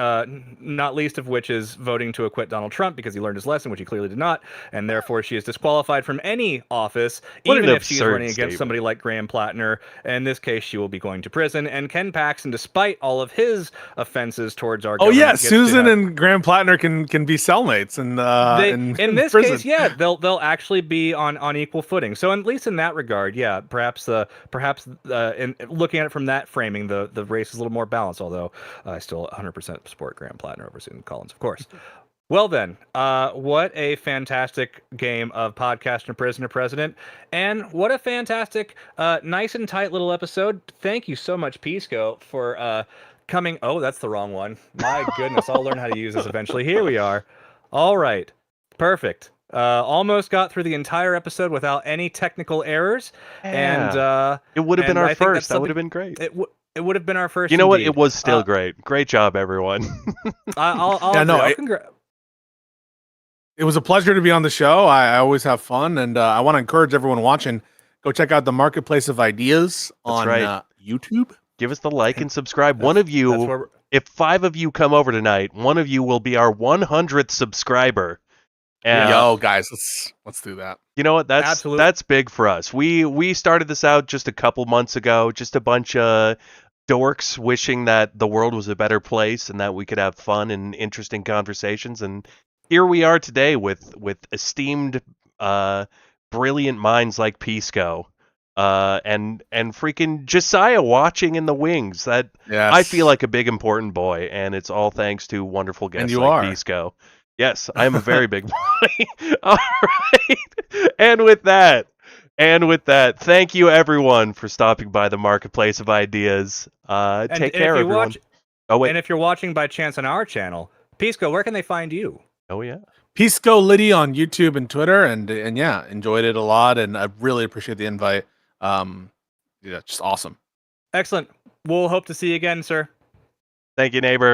not least of which is voting to acquit Donald Trump because he learned his lesson, which he clearly did not, and therefore she is disqualified from any office, What even an if she's absurd running against statement. somebody like Graham Plattner. In this case, she will be going to prison. And Ken Paxton, despite all of his offenses towards our Oh government, yeah, gets to Susan have- and Graham Plattner can be cellmates in this prison. case, yeah, they'll actually be on equal footing. So at least in that regard, yeah, perhaps in looking at it from that framing, the race is a little more balanced. Although I still 100% support Graham Plattner over Susan Collins, of course. Well then, what a fantastic game of Podcaster Prisoner President, and what a fantastic, nice and tight little episode. Thank you so much, Pisco, for coming. Oh, that's the wrong one. My goodness, I'll learn how to use this eventually. Here we are. All right, perfect. Almost got through the entire episode without any technical errors, and It would have been and our I think first. that's That would have something- been great. It would have been our first. You know what? indeed. It was still Uh, great. Great job, everyone. I'll Yeah, no, agree. It was a pleasure to be on the show. I always have fun, and I want to encourage everyone watching, go check out the Marketplace of Ideas on right. YouTube. Give us the like and subscribe. One of That's you, where if 5 of you come over tonight, one of you will be our 100th subscriber. And Yo, guys, let's do that. you know what? Absolutely. That's big for us. We started this out just a couple months ago, just a bunch of dorks wishing that the world was a better place and that we could have fun and interesting conversations. And here we are today with esteemed, brilliant minds like Pisco, and freaking Josiah watching in the wings. That Yes. I feel like a big important boy, and it's all thanks to wonderful guests you like are. Pisco. Yes, I am a very big boy. All right. And with that, thank you everyone for stopping by the Marketplace of Ideas. Take care, if you everyone. watch, Oh wait. and if you're watching by chance on our channel, Pisco, where can they find you? Oh yeah. Pisco Liddy on YouTube and Twitter, and yeah, enjoyed it a lot, and I really appreciate the invite. Yeah, just awesome. Excellent. We'll hope to see you again, sir. Thank you, neighbor.